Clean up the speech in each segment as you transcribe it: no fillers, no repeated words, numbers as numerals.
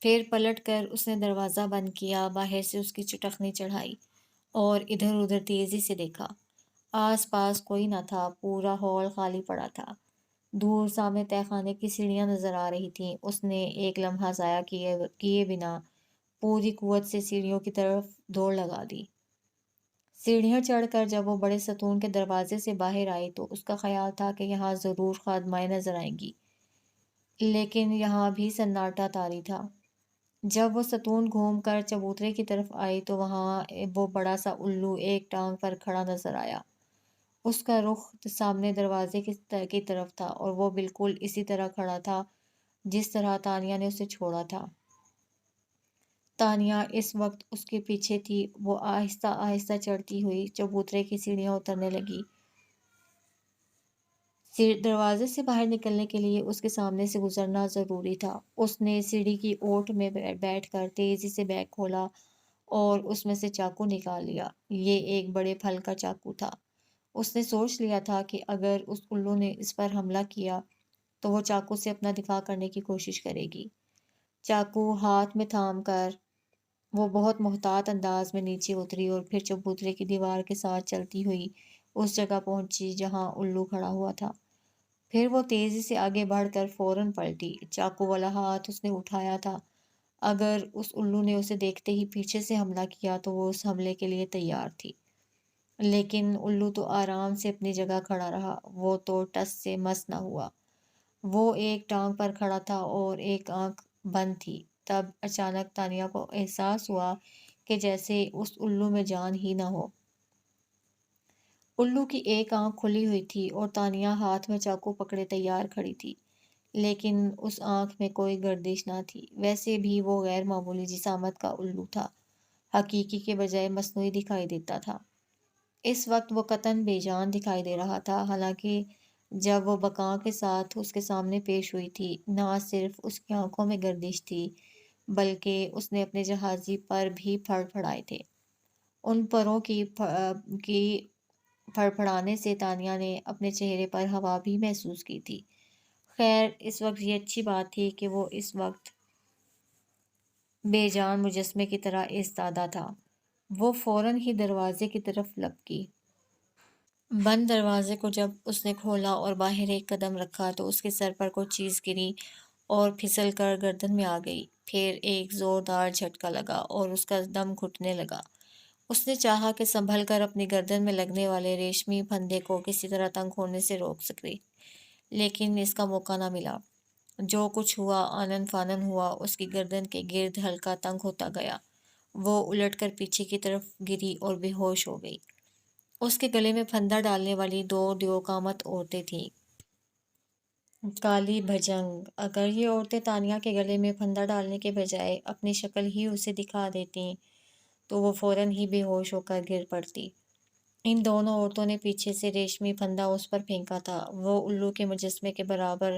پھر پلٹ کر اس نے دروازہ بند کیا، باہر سے اس کی چٹخنی چڑھائی اور ادھر ادھر تیزی سے دیکھا۔ آس پاس کوئی نہ تھا، پورا ہال خالی پڑا تھا۔ دور سامنے تہہ خانے کی سیڑھیاں نظر آ رہی تھیں۔ اس نے ایک لمحہ ضائع کیے بنا پوری قوت سے سیڑھیوں کی طرف دوڑ لگا دی۔ سیڑھیاں چڑھ کر جب وہ بڑے ستون کے دروازے سے باہر آئی تو اس کا خیال تھا کہ یہاں ضرور خادمائیں نظر آئیں گی، لیکن یہاں بھی سناٹا طاری تھا۔ جب وہ ستون گھوم کر چبوترے کی طرف آئی تو وہاں وہ بڑا سا الو ایک ٹانگ پر کھڑا نظر آیا۔ اس کا رخ سامنے دروازے کی طرف تھا اور وہ بالکل اسی طرح کھڑا تھا جس طرح تانیہ نے اسے چھوڑا تھا۔ تانیہ اس وقت اس کے پیچھے تھی۔ وہ آہستہ آہستہ چڑھتی ہوئی چبوترے کی سیڑھیاں اترنے لگی۔ دروازے سے باہر نکلنے کے لیے اس کے سامنے سے گزرنا ضروری تھا۔ اس نے سیڑھی کی اوٹ میں بیٹھ کر تیزی سے بیگ کھولا اور اس میں سے چاقو نکال لیا۔ یہ ایک بڑے پھل کا چاقو تھا۔ اس نے سوچ لیا تھا کہ اگر اس الو نے اس پر حملہ کیا تو وہ چاقو سے اپنا دفاع کرنے کی کوشش کرے گی۔ چاقو ہاتھ میں تھام کر وہ بہت محتاط انداز میں نیچے اتری اور پھر چبوترے کی دیوار کے ساتھ چلتی ہوئی اس جگہ پہنچی جہاں الو کھڑا ہوا تھا۔ پھر وہ تیزی سے آگے بڑھ کر فوراً پلٹی۔ چاقو والا ہاتھ اس نے اٹھایا تھا۔ اگر اس الو نے اسے دیکھتے ہی پیچھے سے حملہ کیا تو وہ اس حملے کے لیے تیار تھی، لیکن الو تو آرام سے اپنی جگہ کھڑا رہا۔ وہ تو ٹس سے مس نہ ہوا۔ وہ ایک ٹانگ پر کھڑا تھا اور ایک آنکھ بند تھی۔ تب اچانک تانیہ کو احساس ہوا کہ جیسے اس الو میں جان ہی نہ ہو۔ الو کی ایک آنکھ کھلی ہوئی تھی اور تانیہ ہاتھ میں چاقو پکڑے تیار کھڑی تھی، لیکن اس آنکھ میں کوئی گردش نہ تھی۔ ویسے بھی وہ غیر معمولی جسامت کا الو تھا، حقیقی کے بجائے مصنوعی دکھائی دیتا تھا۔ اس وقت وہ قطعاً بے جان دکھائی دے رہا تھا، حالانکہ جب وہ بقا کے ساتھ اس کے سامنے پیش ہوئی تھی نہ صرف اس کی آنکھوں میں گردش تھی بلکہ اس نے اپنے جہازی پر بھی پھڑ پھڑائے تھے۔ ان پروں کی پھڑ پھڑانے سے تانیہ نے اپنے چہرے پر ہوا بھی محسوس کی تھی۔ خیر، اس وقت یہ اچھی بات تھی کہ وہ اس وقت بے جان مجسمے کی طرح ایستادہ تھا۔ وہ فوراً ہی دروازے کی طرف لپکی۔ بند دروازے کو جب اس نے کھولا اور باہر ایک قدم رکھا تو اس کے سر پر کوئی چیز گری اور پھسل کر گردن میں آ گئی۔ پھر ایک زوردار جھٹکا لگا اور اس کا دم گھٹنے لگا۔ اس نے چاہا کہ سنبھل کر اپنی گردن میں لگنے والے ریشمی پھندے کو کسی طرح تنگ ہونے سے روک سکے، لیکن اس کا موقع نہ ملا۔ جو کچھ ہوا آنن فانن ہوا۔ اس کی گردن کے گرد حلقہ تنگ ہوتا گیا۔ وہ الٹ کر پیچھے کی طرف گری اور بے ہوش ہو گئی۔ اس کے گلے میں پھندا ڈالنے والی دو دیوقامت عورتیں تھیں، کالی بھجنگ۔ اگر یہ عورتیں تانیہ کے گلے میں پھندا ڈالنے کے بجائے اپنی شکل ہی اسے دکھا دیتیں تو وہ فوراً ہی بے ہوش ہو کر گر پڑتی۔ ان دونوں عورتوں نے پیچھے سے ریشمی پھندا اس پر پھینکا تھا۔ وہ الو کے مجسمے کے برابر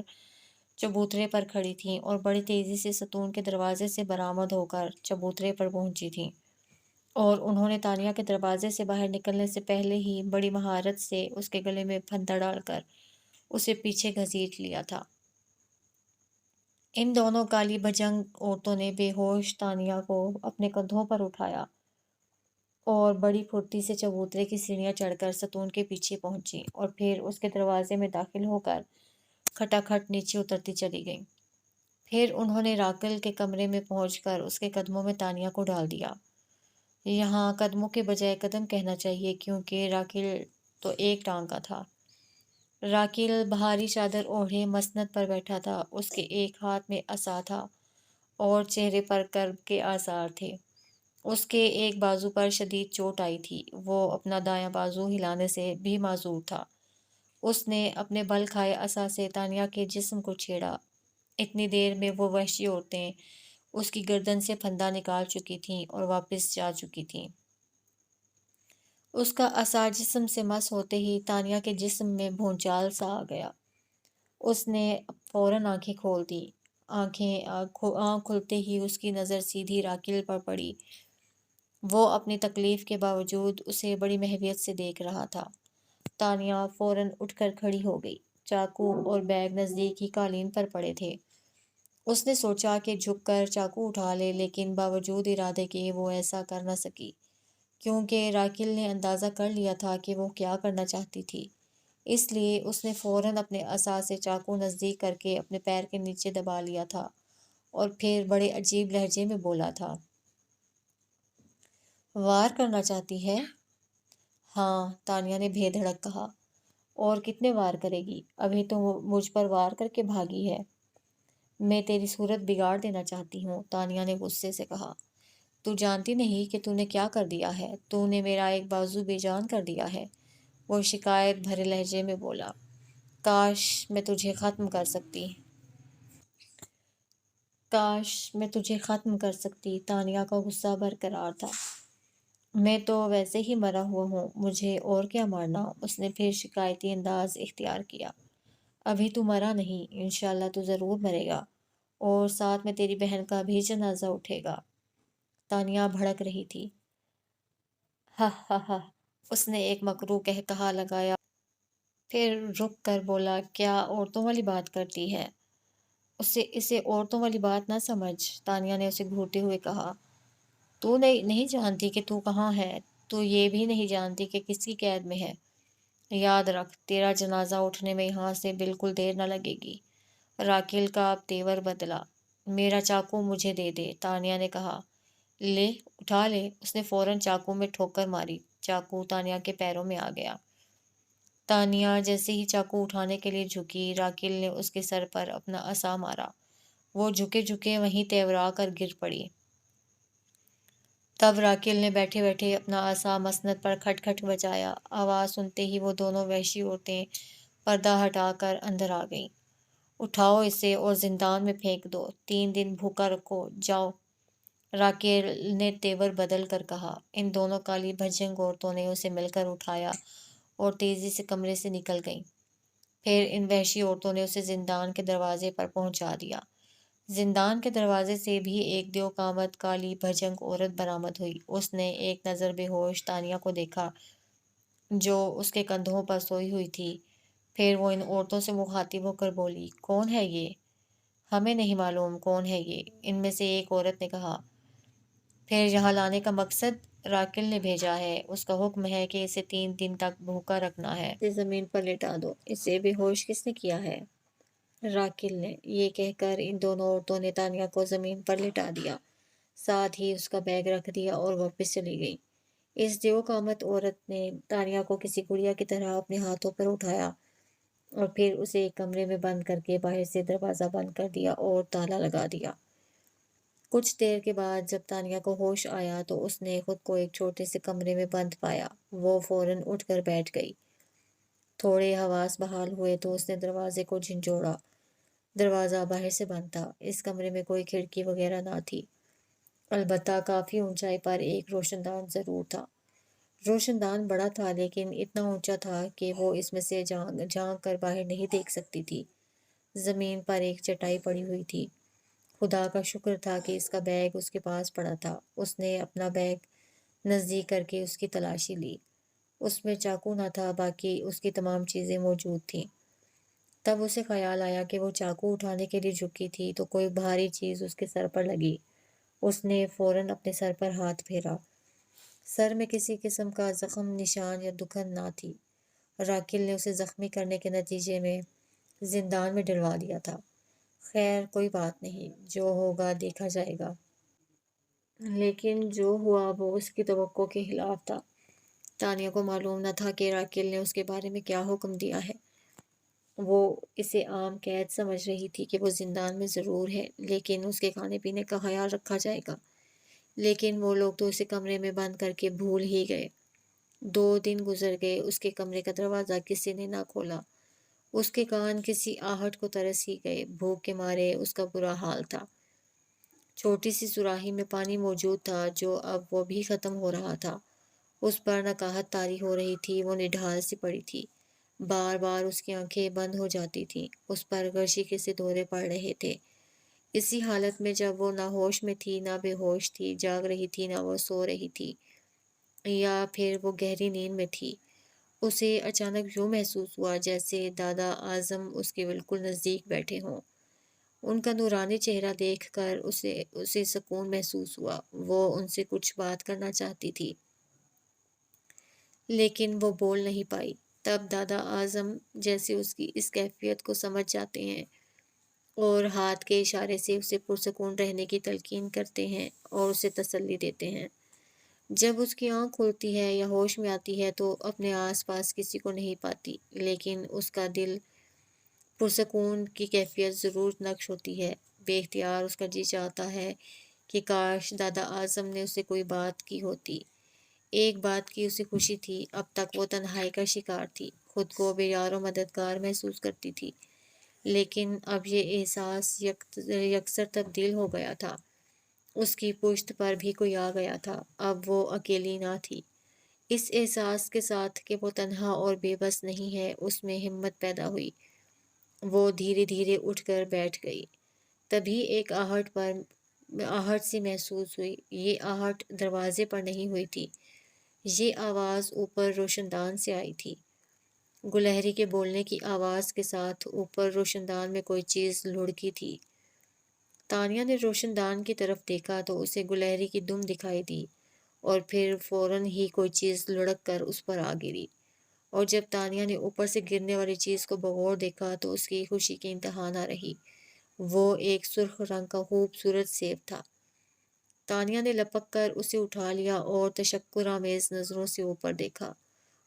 چبوترے پر کھڑی تھیں اور بڑی تیزی سے ستون کے دروازے سے برآمد ہو کر چبوترے پر پہنچی تھیں، اور انہوں نے تانیہ کے دروازے سے باہر نکلنے سے پہلے ہی بڑی مہارت سے اس کے گلے میں پھندا ڈال کر اسے پیچھے گھسیٹ لیا تھا۔ ان دونوں کالی بھجنگ عورتوں نے بے ہوش تانیہ کو اپنے کندھوں پر اٹھایا اور بڑی پھرتی سے چبوترے کی سیڑھیاں چڑھ کر ستون کے پیچھے پہنچی اور پھر اس کے دروازے میں داخل ہو کر کھٹا کھٹ نیچے اترتی چلی گئیں۔ پھر انہوں نے راکل کے کمرے میں پہنچ کر اس کے قدموں میں تانیہ کو ڈال دیا۔ یہاں قدموں کے بجائے قدم کہنا چاہیے کیونکہ راکل تو ایک ٹانگ کا تھا۔ راکل بھاری چادر اوڑھے مسند پر بیٹھا تھا۔ اس کے ایک ہاتھ میں عصا تھا اور چہرے پر کرب کے آثار تھے۔ اس کے ایک بازو پر شدید چوٹ آئی تھی۔ وہ اپنا دایاں بازو ہلانے سے بھی معذور تھا۔ اس نے اپنے بل کھائے عصا سے تانیہ کے جسم کو چھیڑا۔ اتنی دیر میں وہ وحشی عورتیں اس کی گردن سے پھندا نکال چکی تھیں اور واپس جا چکی تھیں۔ اس کا عصا جسم سے مس ہوتے ہی تانیہ کے جسم میں بھونچال سا آ گیا۔ اس نے فوراً آنکھیں کھول دیں۔ آنکھ کھلتے ہی اس کی نظر سیدھی راکل پر پڑی۔ وہ اپنی تکلیف کے باوجود اسے بڑی محویت سے دیکھ رہا تھا۔ تانیہ فوراً اٹھ کر کھڑی ہو گئی۔ چاقو اور بیگ نزدیک ہی قالین پر پڑے تھے۔ اس نے سوچا کہ جھک کر چاقو اٹھا لے، لیکن باوجود ارادے کے وہ ایسا کر نہ سکی، کیونکہ راکل نے اندازہ کر لیا تھا کہ وہ کیا کرنا چاہتی تھی۔ اس لیے اس نے فوراً اپنے عصا سے چاقو نزدیک کر کے اپنے پیر کے نیچے دبا لیا تھا، اور پھر بڑے عجیب لہجے میں بولا تھا، وار کرنا چاہتی ہے؟ ہاں، تانیہ نے بے دھڑک کہا۔ اور کتنے وار کرے گی؟ ابھی تو وہ مجھ پر وار کر کے بھاگی ہے۔ میں تیری صورت بگاڑ دینا چاہتی ہوں، تانیہ نے غصے سے کہا۔ تو جانتی نہیں کہ تو نے کیا کر دیا ہے؟ تو نے میرا ایک بازو بے جان کر دیا ہے، وہ شکایت بھرے لہجے میں بولا۔ کاش میں تجھے ختم کر سکتی۔ کاش میں تجھے ختم کر سکتی، تانیہ کا غصہ برقرار تھا۔ میں تو ویسے ہی مرا ہوا ہوں، مجھے اور کیا مارنا؟ اس نے پھر شکایتی انداز اختیار کیا۔ ابھی تو مرا نہیں، انشاءاللہ تو ضرور مرے گا، اور ساتھ میں تیری بہن کا بھی جنازہ اٹھے گا۔ تانیہ بھڑک رہی تھی۔ ہا ہا ہا، اس نے ایک مکروہ قہقہا لگایا، پھر رک کر بولا، کیا عورتوں والی بات کرتی ہے؟ اسے عورتوں والی بات نہ سمجھ، تانیہ نے اسے گھورتے ہوئے کہا۔ تو نہیں جانتی کہ تو کہاں ہے، تو یہ بھی نہیں جانتی کہ کس کی قید میں ہے۔ یاد رکھ، تیرا جنازہ اٹھنے میں یہاں سے بالکل دیر نہ لگے گی۔ راکیل کا اب تیور بدلا۔ میرا چاقو مجھے دے دے، تانیہ نے کہا۔ لے، اٹھا لے، اس نے فوراً چاقو میں ٹھوکر ماری۔ چاقو تانیہ کے پیروں میں آ گیا۔ تانیہ جیسے ہی چاقو اٹھانے کے لیے جھکی، راکیل نے اس کے سر پر اپنا عصا مارا۔ وہ جھکے جھکے وہیں تیورا کر گر پڑی۔ تب راکیل نے بیٹھے بیٹھے اپنا عصا مسند پر کھٹ کھٹ بجایا۔ آواز سنتے ہی وہ دونوں وحشی عورتیں پردہ ہٹا کر اندر آ گئیں۔ اٹھاؤ اسے اور زندان میں پھینک دو، 3 دن بھوکا رکھو، جاؤ، راکیل نے تیور بدل کر کہا۔ ان دونوں کالی بھجنگ عورتوں نے اسے مل کر اٹھایا اور تیزی سے کمرے سے نکل گئیں۔ پھر ان وحشی عورتوں نے اسے زندان کے دروازے پر پہنچا دیا۔ زندان کے دروازے سے بھی ایک دیو قامت کالی بھجنگ عورت برآمد ہوئی۔ اس نے ایک نظر بے ہوش تانیہ کو دیکھا، جو اس کے کندھوں پر سوئی ہوئی تھی۔ پھر وہ ان عورتوں سے مخاطب ہو کر بولی، کون ہے یہ؟ ہمیں نہیں معلوم کون ہے یہ، ان میں سے ایک عورت نے کہا۔ پھر یہاں لانے کا مقصد راکل نے بھیجا ہے، اس کا حکم ہے کہ اسے 3 دن تک بھوکا رکھنا ہے۔ اسے زمین پر لٹا دو۔ اسے بے ہوش کس نے کیا ہے؟ راکل نے۔ یہ کہہ کر ان دونوں عورتوں نے تانیہ کو زمین پر لٹا دیا، ساتھ ہی اس کا بیگ رکھ دیا اور واپس چلی گئی۔ اس دیو قامت عورت نے تانیہ کو کسی گڑیا کی طرح اپنے ہاتھوں پر اٹھایا اور پھر اسے ایک کمرے میں بند کر کے باہر سے دروازہ بند کر دیا اور تالا لگا دیا۔ کچھ دیر کے بعد جب تانیہ کو ہوش آیا تو اس نے خود کو ایک چھوٹے سے کمرے میں بند پایا۔ وہ فوراً اٹھ کر بیٹھ گئی۔ تھوڑے حواس بحال ہوئے تو اس نے دروازے کو جھنجھوڑا۔ دروازہ باہر سے بند تھا۔ اس کمرے میں کوئی کھڑکی وغیرہ نہ تھی، البتہ کافی اونچائی پر ایک روشن دان ضرور تھا۔ روشن دان بڑا تھا، لیکن اتنا اونچا تھا کہ وہ اس میں سے جھانک کر باہر نہیں دیکھ سکتی تھی۔ زمین پر ایک چٹائی پڑی ہوئی تھی۔ خدا کا شکر تھا کہ اس کا بیگ اس کے پاس پڑا تھا۔ اس نے اپنا بیگ نزدیک کر کے اس کی تلاشی لی۔ اس میں چاقو نہ تھا، باقی اس کی تمام چیزیں موجود تھیں۔ تب اسے خیال آیا کہ وہ چاقو اٹھانے کے لیے جھکی تھی تو کوئی بھاری چیز اس کے سر پر لگی۔ اس نے فوراً اپنے سر پر ہاتھ پھیرا۔ سر میں کسی قسم کا زخم، نشان یا دکھن نہ تھی۔ راکل نے اسے زخمی کرنے کے نتیجے میں زندان میں ڈلوا دیا تھا۔ خیر کوئی بات نہیں، جو ہوگا دیکھا جائے گا۔ لیکن جو ہوا وہ اس کی توقع کے خلاف تھا۔ تانیہ کو معلوم نہ تھا کہ راکل نے اس کے بارے میں کیا حکم دیا ہے۔ وہ اسے عام قید سمجھ رہی تھی کہ وہ زندان میں ضرور ہے، لیکن اس کے کھانے پینے کا خیال رکھا جائے گا۔ لیکن وہ لوگ تو اسے کمرے میں بند کر کے بھول ہی گئے۔ 2 دن گزر گئے، اس کے کمرے کا دروازہ کسی نے نہ کھولا۔ اس کے کان کسی آہٹ کو ترس ہی گئے۔ بھوک کے مارے اس کا برا حال تھا۔ چھوٹی سی سراہی میں پانی موجود تھا، جو اب وہ بھی ختم ہو رہا تھا۔ اس پر نکاہت طاری ہو رہی تھی، وہ نڈھال سی پڑی تھی۔ بار بار اس کی آنکھیں بند ہو جاتی تھیں۔ اس پر غشی سے دورے پڑ رہے تھے۔ اسی حالت میں جب وہ نہ ہوش میں تھی نہ بے ہوش تھی، جاگ رہی تھی نہ وہ سو رہی تھی، یا پھر وہ گہری نیند میں تھی، اسے اچانک یوں محسوس ہوا جیسے دادا اعظم اس کے بالکل نزدیک بیٹھے ہوں۔ ان کا نورانی چہرہ دیکھ کر اسے سکون محسوس ہوا۔ وہ ان سے کچھ بات کرنا چاہتی تھی لیکن وہ بول نہیں پائی۔ تب دادا اعظم جیسے اس کی اس کیفیت کو سمجھ جاتے ہیں اور ہاتھ کے اشارے سے اسے پرسکون رہنے کی تلقین کرتے ہیں اور اسے تسلی دیتے ہیں۔ جب اس کی آنکھ کھلتی ہے یا ہوش میں آتی ہے تو اپنے آس پاس کسی کو نہیں پاتی، لیکن اس کا دل پرسکون کی کیفیت ضرور نقش ہوتی ہے۔ بے اختیار اس کا جی چاہتا ہے کہ کاش دادا اعظم نے اسے کوئی بات کی ہوتی۔ ایک بات کی اسے خوشی تھی، اب تک وہ تنہائی کا شکار تھی، خود کو بے یار و مددگار محسوس کرتی تھی، لیکن اب یہ احساس یکسر تبدیل ہو گیا تھا۔ اس کی پشت پر بھی کوئی آ گیا تھا، اب وہ اکیلی نہ تھی۔ اس احساس کے ساتھ کہ وہ تنہا اور بے بس نہیں ہے، اس میں ہمت پیدا ہوئی۔ وہ دھیرے دھیرے اٹھ کر بیٹھ گئی۔ تبھی ایک آہٹ سی محسوس ہوئی۔ یہ آہٹ دروازے پر نہیں ہوئی تھی، یہ آواز اوپر روشن دان سے آئی تھی۔ گلہری کے بولنے کی آواز کے ساتھ اوپر روشن دان میں کوئی چیز لڑکی تھی۔ تانیہ نے روشن دان کی طرف دیکھا تو اسے گلہری کی دم دکھائی دی اور پھر فوراً ہی کوئی چیز لڑک کر اس پر آ گری، اور جب تانیہ نے اوپر سے گرنے والی چیز کو بغور دیکھا تو اس کی خوشی کی انتہا نہ رہی۔ وہ ایک سرخ رنگ کا خوبصورت سیب تھا۔ تانیہ نے لپک کر اسے اٹھا لیا اور تشکر آمیز نظروں سے اوپر دیکھا۔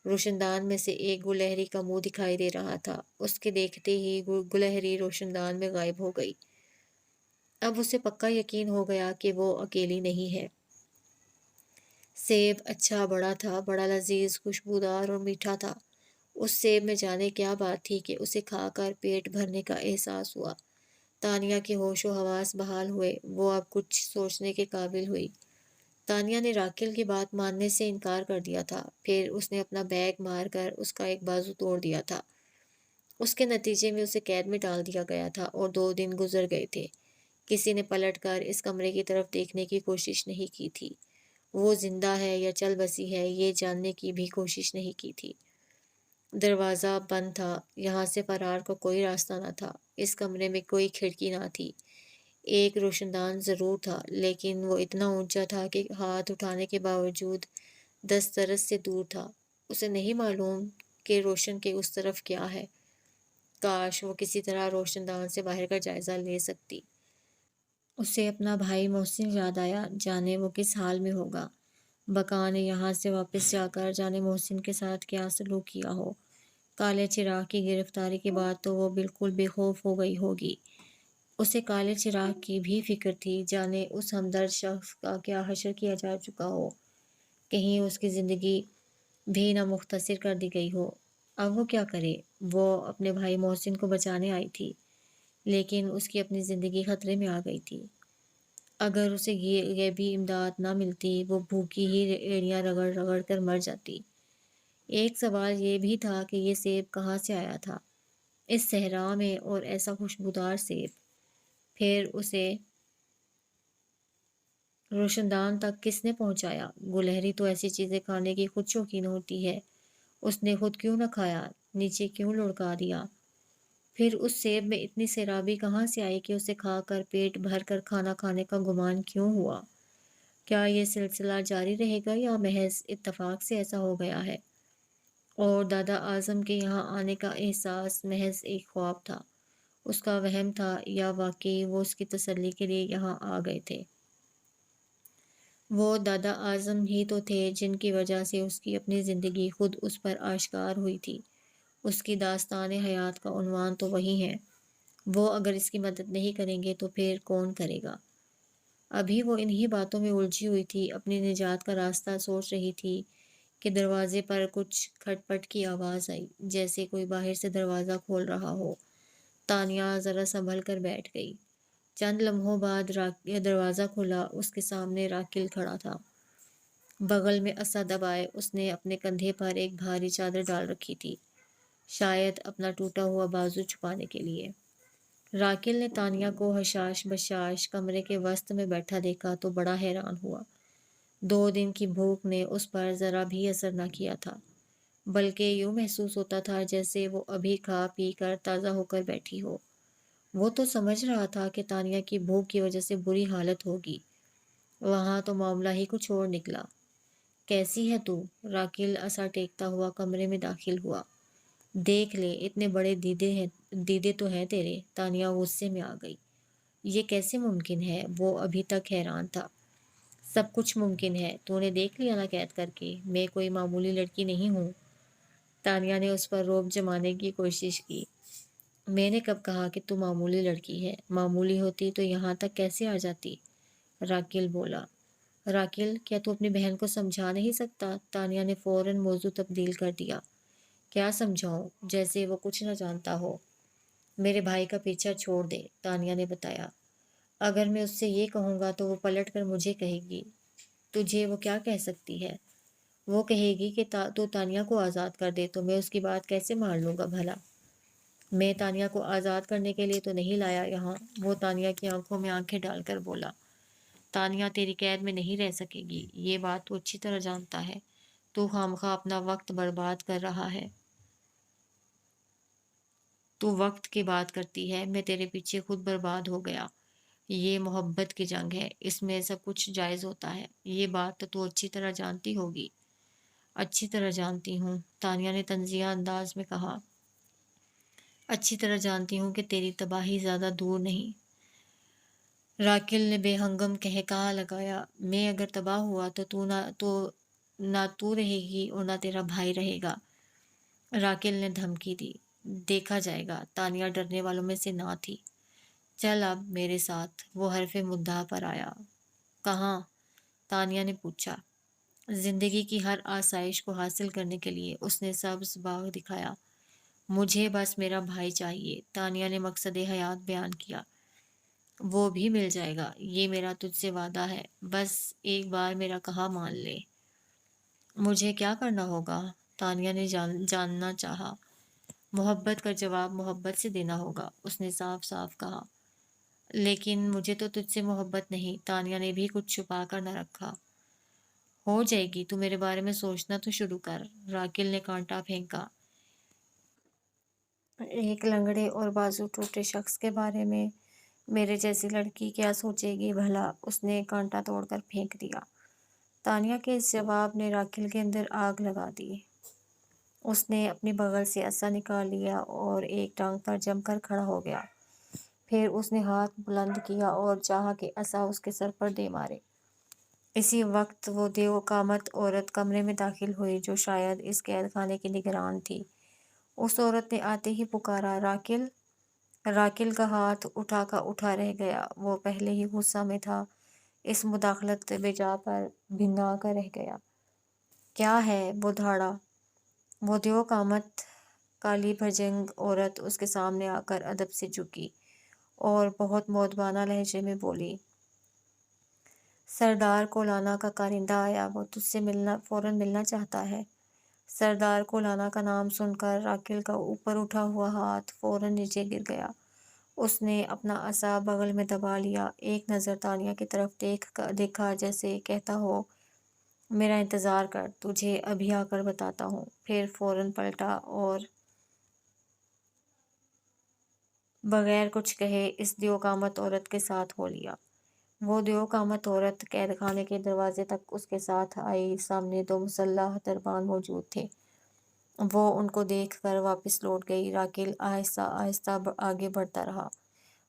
روشن دان میں سے ایک گلہری کا منہ دکھائی دے رہا تھا۔ اس کے دیکھتے ہی گلہری روشن دان میں غائب ہو گئی۔ اب اسے پکا یقین ہو گیا کہ وہ اکیلی نہیں ہے۔ سیب اچھا بڑا تھا، بڑا لذیذ، خوشبودار اور میٹھا تھا۔ اس سیب میں جانے کیا بات تھی کہ اسے کھا کر پیٹ بھرنے کا احساس ہوا۔ تانیہ کے ہوش و حواس بحال ہوئے، وہ اب کچھ سوچنے کے قابل ہوئی۔ تانیہ نے راکل کی بات ماننے سے انکار کر دیا تھا، پھر اس نے اپنا بیگ مار کر اس کا ایک بازو توڑ دیا تھا۔ اس کے نتیجے میں اسے قید میں ڈال دیا گیا تھا اور 2 دن گزر گئے تھے۔ کسی نے پلٹ کر اس کمرے کی طرف دیکھنے کی کوشش نہیں کی تھی۔ وہ زندہ ہے یا چل بسی ہے یہ جاننے کی بھی کوشش نہیں کی تھی۔ دروازہ بند تھا، یہاں سے فرار کا کوئی راستہ نہ تھا۔ اس کمرے میں کوئی کھڑکی نہ تھی۔ ایک روشن دان ضرور تھا، لیکن وہ اتنا اونچا تھا کہ ہاتھ اٹھانے کے باوجود دسترس سے دور تھا۔ اسے نہیں معلوم کہ روشن کے اس طرف کیا ہے۔ کاش وہ کسی طرح روشن دان سے باہر کا جائزہ لے سکتی۔ اسے اپنا بھائی محسن یاد آیا، جانے وہ کس حال میں ہوگا۔ بقا نے یہاں سے واپس جا کر جانے محسن کے ساتھ کیا سلوک کیا ہو۔ کالے چراغ کی گرفتاری کے بعد تو وہ بالکل بے خوف ہو گئی ہوگی۔ اسے کالے چراغ کی بھی فکر تھی، جانے اس ہمدرد شخص کا کیا حشر کیا جا چکا ہو، کہیں اس کی زندگی بھی نہ مختصر کر دی گئی ہو۔ اب وہ کیا کرے؟ وہ اپنے بھائی محسن کو بچانے آئی تھی، لیکن اس کی اپنی زندگی خطرے میں آ گئی تھی۔ اگر اسے یہ بھی امداد نہ ملتی، وہ بھوکی ہی ایڑیاں رگڑ رگڑ کر مر جاتی۔ ایک سوال یہ بھی تھا کہ یہ سیب کہاں سے آیا تھا، اس صحرا میں، اور ایسا خوشبودار سیب۔ پھر اسے روشن دان تک کس نے پہنچایا؟ گلہری تو ایسی چیزیں کھانے کی خود شوقین ہوتی ہے، اس نے خود کیوں نہ کھایا، نیچے کیوں لڑکا دیا؟ پھر اس سیب میں اتنی سیرابی کہاں سے آئی کہ اسے کھا کر پیٹ بھر کر کھانا کھانے کا گمان کیوں ہوا؟ کیا یہ سلسلہ جاری رہے گا یا محض اتفاق سے ایسا ہو گیا ہے؟ اور دادا اعظم کے یہاں آنے کا احساس محض ایک خواب تھا، اس کا وہم تھا، یا واقعی وہ اس کی تسلی کے لیے یہاں آ گئے تھے؟ وہ دادا اعظم ہی تو تھے جن کی وجہ سے اس کی اپنی زندگی خود اس پر آشکار ہوئی تھی۔ اس کی داستان حیات کا عنوان تو وہی ہے۔ وہ اگر اس کی مدد نہیں کریں گے تو پھر کون کرے گا؟ ابھی وہ انہی باتوں میں الجھی ہوئی تھی، اپنی نجات کا راستہ سوچ رہی تھی کہ دروازے پر کچھ کھٹ پٹ کی آواز آئی، جیسے کوئی باہر سے دروازہ کھول رہا ہو۔ تانیہ ذرا سنبھل کر بیٹھ گئی۔ چند لمحوں بعد دروازہ کھلا، اس کے سامنے راکل کھڑا تھا، بغل میں عصا دبائے۔ اس نے اپنے کندھے پر ایک بھاری چادر ڈال رکھی تھی، شاید اپنا ٹوٹا ہوا بازو چھپانے کے لیے۔ راکل نے تانیہ کو حشاش بشاش کمرے کے وسط میں بیٹھا دیکھا تو بڑا حیران ہوا۔ 2 دن کی بھوک نے اس پر ذرا بھی اثر نہ کیا تھا، بلکہ یوں محسوس ہوتا تھا جیسے وہ ابھی کھا پی کر تازہ ہو کر بیٹھی ہو۔ وہ تو سمجھ رہا تھا کہ تانیہ کی بھوک کی وجہ سے بری حالت ہوگی، وہاں تو معاملہ ہی کچھ اور نکلا۔ کیسی ہے تو؟ راکیل اسا ٹیکتا ہوا کمرے میں داخل ہوا۔ دیکھ لے، اتنے بڑے دیدے تو ہیں تیرے۔ تانیہ غصے میں آ گئی۔ یہ کیسے ممکن ہے؟ وہ ابھی تک حیران تھا۔ سب کچھ ممکن ہے، تو نے دیکھ لیا نا قید کر کے، میں کوئی معمولی لڑکی نہیں ہوں۔ تانیہ نے اس پر رعب جمانے کی کوشش کی۔ میں نے کب کہا کہ تو معمولی لڑکی ہے؟ معمولی ہوتی تو یہاں تک کیسے آ جاتی؟ راکیل بولا۔ راکیل، کیا تو اپنی بہن کو سمجھا نہیں سکتا؟ تانیہ نے فوراً موضوع تبدیل کر دیا۔ کیا سمجھاؤں؟ جیسے وہ کچھ نہ جانتا ہو۔ میرے بھائی کا پیچھا چھوڑ دے، تانیہ نے بتایا۔ اگر میں اس سے یہ کہوں گا تو وہ پلٹ کر مجھے کہے گی۔ تجھے وہ کیا کہہ سکتی ہے؟ وہ کہے گی کہ تو تانیہ کو آزاد کر دے، تو میں اس کی بات کیسے مان لوں گا بھلا؟ میں تانیہ کو آزاد کرنے کے لیے تو نہیں لایا یہاں، وہ تانیہ کی آنکھوں میں آنکھیں ڈال کر بولا۔ تانیہ تیری قید میں نہیں رہ سکے گی، یہ بات تو اچھی طرح جانتا ہے۔ تو خامخواہ اپنا وقت برباد کر رہا ہے۔ تو وقت کی بات کرتی ہے، میں تیرے پیچھے خود برباد ہو گیا۔ یہ محبت کی جنگ ہے، اس میں سب کچھ جائز ہوتا ہے، یہ بات تو اچھی طرح جانتی ہوگی۔ اچھی طرح جانتی ہوں، تانیہ نے طنزیہ انداز میں کہا۔ اچھی طرح جانتی ہوں کہ تیری تباہی زیادہ دور نہیں۔ راکیل نے بے ہنگم قہقہا لگایا۔ میں اگر تباہ ہوا تو نہ تو رہے گی اور نہ تیرا بھائی رہے گا۔ راکیل نے دھمکی دی۔ دیکھا جائے گا، تانیہ ڈرنے والوں میں سے نہ تھی۔ چل اب میرے ساتھ، وہ حرف مدعا پر آیا۔ کہاں؟ تانیہ نے پوچھا۔ زندگی کی ہر آسائش کو حاصل کرنے کے لیے اس نے سبز باغ دکھایا۔ مجھے بس میرا بھائی چاہیے، تانیہ نے مقصد حیات بیان کیا۔ وہ بھی مل جائے گا، یہ میرا تجھ سے وعدہ ہے، بس ایک بار میرا کہا مان لے۔ مجھے کیا کرنا ہوگا؟ تانیہ نے جاننا چاہا۔ محبت کا جواب محبت سے دینا ہوگا، اس نے صاف صاف کہا۔ لیکن مجھے تو تجھ سے محبت نہیں، تانیہ نے بھی کچھ چھپا کر نہ رکھا۔ ہو جائے گی، تو میرے بارے میں سوچنا تو شروع کر، راکیل نے کانٹا پھینکا۔ ایک لنگڑے اور بازو ٹوٹے شخص کے بارے میں میرے جیسی لڑکی کیا سوچے گی بھلا؟ اس نے کانٹا توڑ کر پھینک دیا۔ تانیہ کے اس جواب نے راکیل کے اندر آگ لگا دی۔ اس نے اپنی بغل سے عصا نکال لیا اور ایک ٹانگ پر جم کر کھڑا ہو گیا۔ پھر اس نے ہاتھ بلند کیا اور چاہا کہ عصا اس کے سر پر دے مارے۔ اسی وقت وہ دیو قامت عورت کمرے میں داخل ہوئی جو شاید اس قید خانے کی نگران تھی۔ اس عورت نے آتے ہی پکارا، راکیل! راکیل کا ہاتھ اٹھا رہ گیا، وہ پہلے ہی غصہ میں تھا، اس مداخلت بجا پر بھنگا کر رہ گیا۔ کیا ہے؟ وہ دھاڑا۔ وہ دیو قامت کالی بھجنگ عورت اس کے سامنے آ کر ادب سے جھکی اور بہت مؤدبانہ لہجے میں بولی۔ سردار کولانا کا کارندہ آیا، وہ تجھ سے فوراً ملنا چاہتا ہے۔ سردار کولانا کا نام سن کر راکیل کا اوپر اٹھا ہوا ہاتھ فوراً نیچے گر گیا۔ اس نے اپنا عصا بغل میں دبا لیا، ایک نظر تانیہ کی طرف دیکھا جیسے کہتا ہو، میرا انتظار کر، تجھے ابھی آ کر بتاتا ہوں۔ پھر فوراً پلٹا اور بغیر کچھ کہے اس دیو قامت عورت کے ساتھ ہو لیا۔ وہ دیو قامت عورت قید خانے کے دروازے تک اس کے ساتھ آئی۔ سامنے دو مسلح دربان موجود تھے، وہ ان کو دیکھ کر واپس لوٹ گئی۔ راکیل آہستہ آہستہ آگے بڑھتا رہا،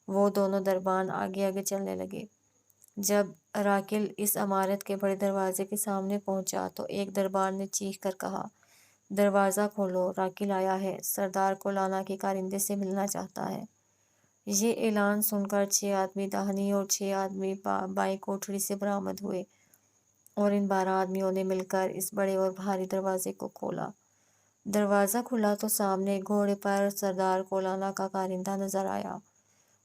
وہ دونوں دربان آگے آگے چلنے لگے۔ جب راکیل اس عمارت کے بڑے دروازے کے سامنے پہنچا تو ایک دربان نے چیخ کر کہا، دروازہ کھولو، راکیل آیا ہے، سردار کولانا کے کارندے سے ملنا چاہتا ہے۔ یہ اعلان سن کر 6 آدمی داہنی اور 6 آدمی بائیں کوٹھڑی سے برآمد ہوئے اور ان 12 آدمیوں نے مل کر اس بڑے اور بھاری دروازے کو کھولا۔ دروازہ کھلا تو سامنے گھوڑے پر سردار کولانا کا کارندہ نظر آیا۔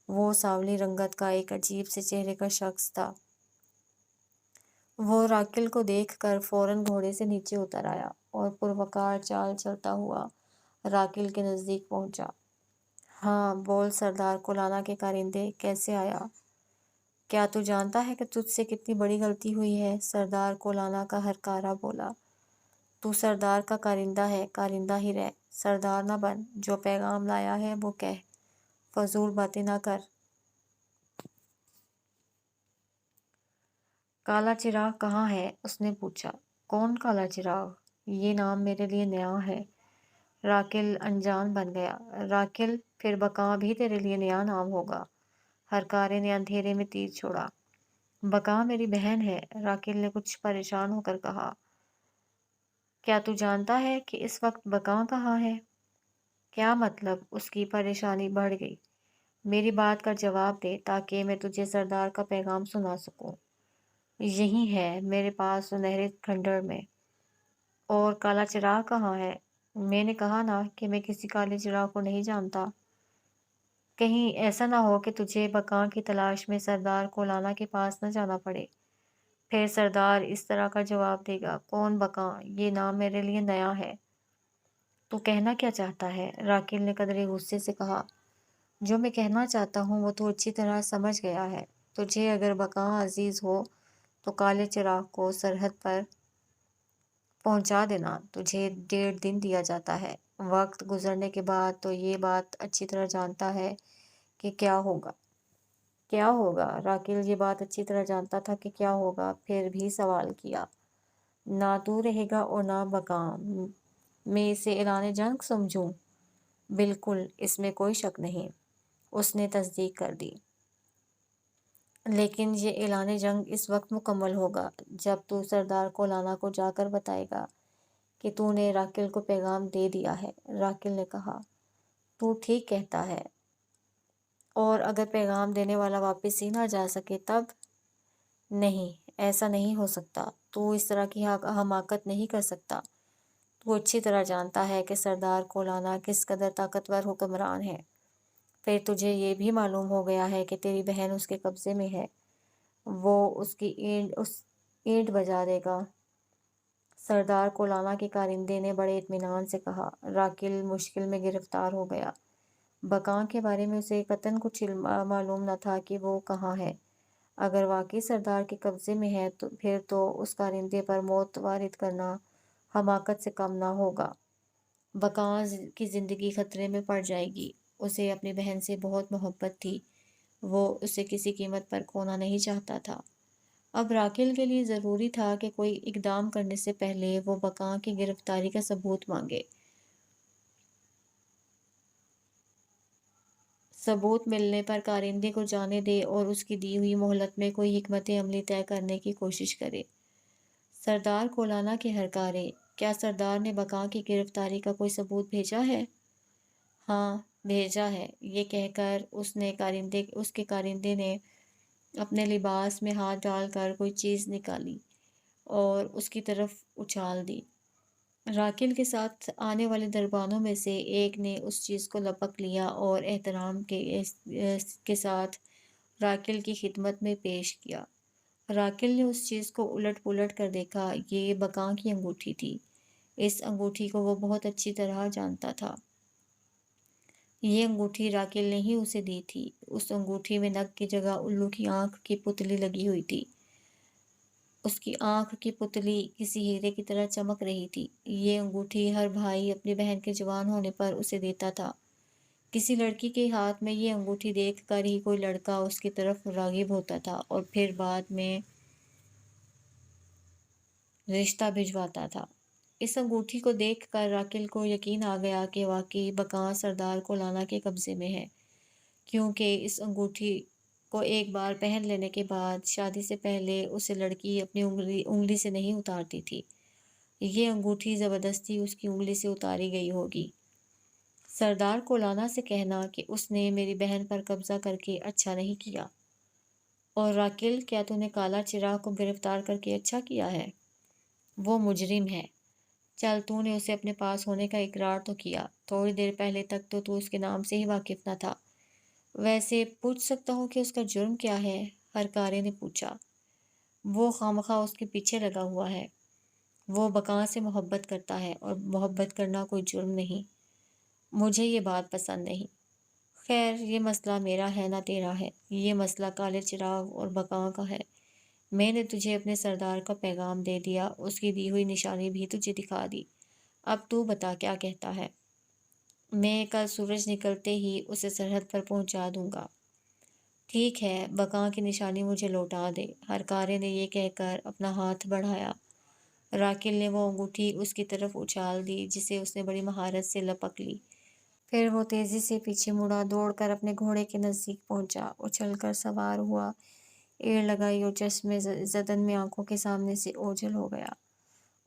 وہ سانولی رنگت کا ایک عجیب سے چہرے کا شخص تھا۔ وہ راکیل کو دیکھ کر فوراً گھوڑے سے نیچے اتر آیا اور پروقار چال چلتا ہوا راکیل کے نزدیک پہنچا۔ ہاں بول سردار کولانا کے کارندے، کیسے آیا؟ کیا تو جانتا ہے کہ تجھ سے کتنی بڑی غلطی ہوئی ہے؟ سردار کولانا کا ہرکارا بولا۔ تو سردار کا کارندہ ہے، کارندہ ہی رہ، سردار نہ بن، جو پیغام لایا ہے وہ کہہ۔ فضول باتیں نہ کر۔ کالا چراغ کہاں ہے؟ اس نے پوچھا۔ کون کالا چراغ؟ یہ نام میرے لیے نیا ہے۔ راکل انجان بن گیا۔ راکل، پھر بقاں بھی تیرے لیے نیا نام ہوگا۔ ہرکارے نے اندھیرے میں تیر چھوڑا۔ بقاں میری بہن ہے، راکل نے کچھ پریشان ہو کر کہا۔ کیا تو جانتا ہے کہ اس وقت بقاں کہاں ہے؟ کیا مطلب؟ اس کی پریشانی بڑھ گئی۔ میری بات کا جواب دے تاکہ میں تجھے سردار کا پیغام سنا سکوں۔ یہی ہے، میرے پاس سنہرے کھنڈر میں۔ اور کالا چراغ کہاں ہے؟ میں نے کہا نا کہ میں کسی کالے چراغ کو نہیں جانتا۔ کہیں ایسا نہ ہو کہ تجھے بقاں کی تلاش میں سردار کولانا کے پاس نہ جانا پڑے۔ پھر سردار اس طرح کا جواب دے گا، کون بقاں؟ یہ نام میرے لیے نیا ہے۔ تو کہنا کیا چاہتا ہے؟ راکل نے قدرے غصے سے کہا۔ جو میں کہنا چاہتا ہوں وہ تو اچھی طرح سمجھ گیا ہے۔ تجھے اگر بقاں عزیز ہو تو کالے چراغ کو سرحد پر پہنچا دینا۔ تجھے 1.5 دن دیا جاتا ہے۔ وقت گزرنے کے بعد تو یہ بات اچھی طرح جانتا ہے کہ کیا ہوگا۔ کیا ہوگا؟ راکل یہ بات اچھی طرح جانتا تھا کہ کیا ہوگا، پھر بھی سوال کیا۔ نہ تو رہے گا اور نہ بقاں۔ میں اسے اعلان جنگ سمجھوں؟ بالکل، اس میں کوئی شک نہیں، اس نے تصدیق کر دی۔ لیکن یہ اعلان جنگ اس وقت مکمل ہوگا جب تو سردار کولانا کو جا کر بتائے گا کہ تو نے راکل کو پیغام دے دیا ہے۔ راکل نے کہا۔ تو ٹھیک کہتا ہے۔ اور اگر پیغام دینے والا واپس ہی نہ جا سکے تب؟ نہیں، ایسا نہیں ہو سکتا۔ تو اس طرح کی حماقت نہیں کر سکتا۔ تو اچھی طرح جانتا ہے کہ سردار کولانا کس قدر طاقتور حکمران ہے۔ پھر تجھے یہ بھی معلوم ہو گیا ہے کہ تیری بہن اس کے قبضے میں ہے۔ وہ اس اینٹ بجا دے گا۔ سردار کولانا کے کارندے نے بڑے اطمینان سے کہا۔ راکل مشکل میں گرفتار ہو گیا۔ بقاں کے بارے میں اسے قطعاً کچھ معلوم نہ تھا کہ وہ کہاں ہے۔ اگر واقعی سردار کے قبضے میں ہے تو پھر تو اس کارندے پر موت وارد کرنا حماقت سے کم نہ ہوگا۔ بقاں کی زندگی خطرے میں پڑ جائے گی۔ اسے اپنی بہن سے بہت محبت تھی۔ وہ اسے کسی قیمت پر کھونا نہیں چاہتا تھا۔ اب راکل کے لیے ضروری تھا کہ کوئی اقدام کرنے سے پہلے وہ بقاں کی گرفتاری کا ثبوت مانگے۔ ثبوت ملنے پر کارندے کو جانے دے اور اس کی دی ہوئی مہلت میں کوئی حکمت عملی طے کرنے کی کوشش کرے۔ سردار کولانا کے ہرکارے، کیا سردار نے بقاں کی گرفتاری کا کوئی ثبوت بھیجا ہے؟ ہاں، بھیجا ہے، یہ کہہ کر اس کے کارندے نے اپنے لباس میں ہاتھ ڈال کر کوئی چیز نکالی اور اس کی طرف اچھال دی۔ راکل کے ساتھ آنے والے دربانوں میں سے ایک نے اس چیز کو لپک لیا اور احترام کے ساتھ راکل کی خدمت میں پیش کیا۔ راکل نے اس چیز کو الٹ پلٹ کر دیکھا۔ یہ بقاں کی انگوٹھی تھی۔ اس انگوٹھی کو وہ بہت اچھی طرح جانتا تھا۔ یہ انگوٹھی راکل نے ہی اسے دی تھی۔ اس انگوٹھی میں نگ کی جگہ الو کی آنکھ کی پتلی لگی ہوئی تھی۔ اس کی آنکھ کی پتلی کسی ہیرے کی طرح چمک رہی تھی۔ یہ انگوٹھی ہر بھائی اپنی بہن کے جوان ہونے پر اسے دیتا تھا۔ کسی لڑکی کے ہاتھ میں یہ انگوٹھی دیکھ کر ہی کوئی لڑکا اس کی طرف راغب ہوتا تھا اور پھر بعد میں رشتہ بھجواتا تھا۔ اس انگوٹھی کو دیکھ کر راکل کو یقین آ گیا کہ واقعی بقاں سردار کولانا کے قبضے میں ہے، کیونکہ اس انگوٹھی کو ایک بار پہن لینے کے بعد شادی سے پہلے اسے لڑکی اپنی انگلی سے نہیں اتارتی تھی۔ یہ انگوٹھی زبردستی اس کی انگلی سے اتاری گئی ہوگی۔ سردار کولانا سے کہنا کہ اس نے میری بہن پر قبضہ کر کے اچھا نہیں کیا۔ اور راکل، کیا تو نے کالا چراغ کو گرفتار کر کے اچھا کیا ہے؟ وہ مجرم ہے۔ چل، تو نے اسے اپنے پاس ہونے کا اقرار تو کیا۔ تھوڑی دیر پہلے تک تو اس کے نام سے ہی واقف نہ تھا۔ ویسے پوچھ سکتا ہوں کہ اس کا جرم کیا ہے؟ ہرکارے نے پوچھا۔ وہ خواہ اس کے پیچھے لگا ہوا ہے۔ وہ بقاں سے محبت کرتا ہے اور محبت کرنا کوئی جرم نہیں۔ مجھے یہ بات پسند نہیں۔ خیر، یہ مسئلہ میرا ہے نہ تیرا ہے۔ یہ مسئلہ کالے چراغ اور بقاں کا ہے۔ میں نے تجھے اپنے سردار کا پیغام دے دیا، اس کی دی ہوئی نشانی بھی تجھے دکھا دی۔ اب تو بتا کیا کہتا ہے؟ میں کل سورج نکلتے ہی اسے سرحد پر پہنچا دوں گا۔ ٹھیک ہے، بقا کی نشانی مجھے لوٹا دے۔ ہرکارے نے یہ کہہ کر اپنا ہاتھ بڑھایا۔ راکل نے وہ انگوٹھی اس کی طرف اچھال دی جسے اس نے بڑی مہارت سے لپک لی۔ پھر وہ تیزی سے پیچھے مڑا، دوڑ کر اپنے گھوڑے کے نزدیک پہنچا، اچھل کر سوار ہوا، ایڑ لگائی اور چشمے زدن میں آنکھوں کے سامنے سے اوجھل ہو گیا۔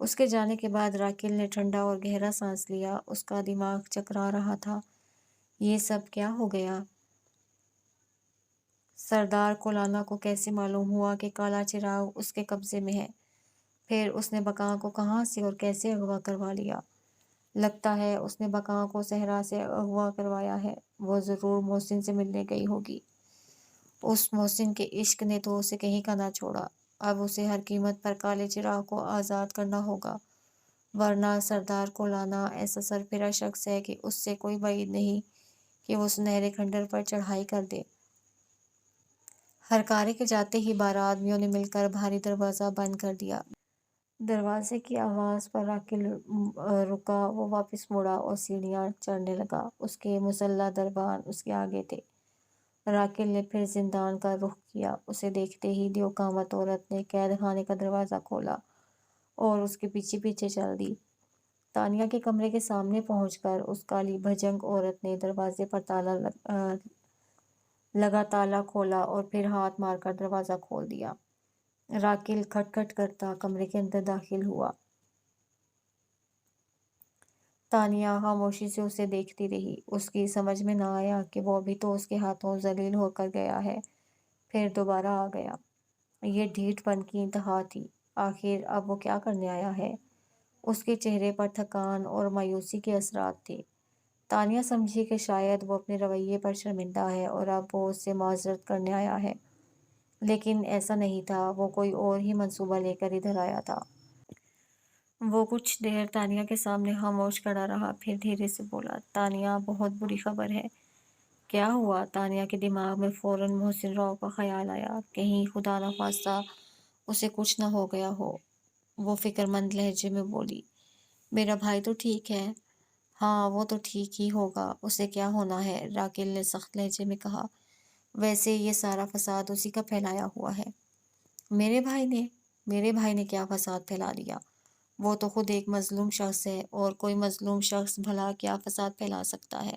اس کے جانے کے بعد راکل نے ٹھنڈا اور گہرا سانس لیا۔ اس کا دماغ چکرا رہا تھا۔ یہ سب کیا ہو گیا؟ سردار کولانا کو کیسے معلوم ہوا کہ کالا چراغ اس کے قبضے میں ہے؟ پھر اس نے بقا کو کہاں سے اور کیسے اغوا کروا لیا؟ لگتا ہے اس نے بقا کو صحرا سے اغوا کروایا ہے۔ وہ ضرور محسن سے ملنے گئی ہوگی۔ اس محسن کے عشق نے تو اسے کہیں کا نہ چھوڑا۔ اب اسے ہر قیمت پر کالے چراغ کو آزاد کرنا ہوگا، ورنہ سردار کولانا ایسا سرفرا شخص ہے کہ اس سے کوئی بعید نہیں کہ وہ سنہرے کھنڈر پر چڑھائی کر دے۔ ہرکارے کے جاتے ہی 12 آدمیوں نے مل کر بھاری دروازہ بند کر دیا۔ دروازے کی آواز پر راکل رکا، وہ واپس مڑا اور سیڑھیاں چڑھنے لگا۔ اس کے مسلح دربان اس کے آگے تھے۔ راکل نے پھر زندان کا رخ کیا۔ اسے دیکھتے ہی دیوقامت عورت نے قید خانے کا دروازہ کھولا اور اس کے پیچھے پیچھے چل دی۔ تانیہ کے کمرے کے سامنے پہنچ کر اس کالی بھجنگ عورت نے دروازے پر لگا تالا کھولا اور پھر ہاتھ مار کر دروازہ کھول دیا۔ راکل کھٹ کھٹ کرتا کمرے کے اندر داخل ہوا۔ تانیہ خاموشی سے اسے دیکھتی رہی۔ اس کی سمجھ میں نہ آیا کہ وہ ابھی تو اس کے ہاتھوں ذلیل ہو کر گیا ہے، پھر دوبارہ آ گیا۔ یہ ڈھیٹ پن کی انتہا تھی۔ آخر اب وہ کیا کرنے آیا ہے؟ اس کے چہرے پر تھکان اور مایوسی کے اثرات تھے۔ تانیہ سمجھی کہ شاید وہ اپنے رویے پر شرمندہ ہے اور اب وہ اس سے معذرت کرنے آیا ہے، لیکن ایسا نہیں تھا۔ وہ کوئی اور ہی منصوبہ لے کر ادھر آیا تھا۔ وہ کچھ دیر تانیہ کے سامنے خاموش کھڑا رہا، پھر دھیرے سے بولا، تانیہ، بہت بری خبر ہے۔ کیا ہوا؟ تانیہ کے دماغ میں فوراً محسن راؤ کا خیال آیا۔ کہیں خدا نخواستہ اسے کچھ نہ ہو گیا ہو۔ وہ فکر مند لہجے میں بولی، میرا بھائی تو ٹھیک ہے؟ ہاں، وہ تو ٹھیک ہی ہوگا، اسے کیا ہونا ہے، راکل نے سخت لہجے میں کہا۔ ویسے یہ سارا فساد اسی کا پھیلایا ہوا ہے۔ میرے بھائی نے کیا فساد پھیلا دیا؟ وہ تو خود ایک مظلوم شخص ہے، اور کوئی مظلوم شخص بھلا کیا فساد پھیلا سکتا ہے؟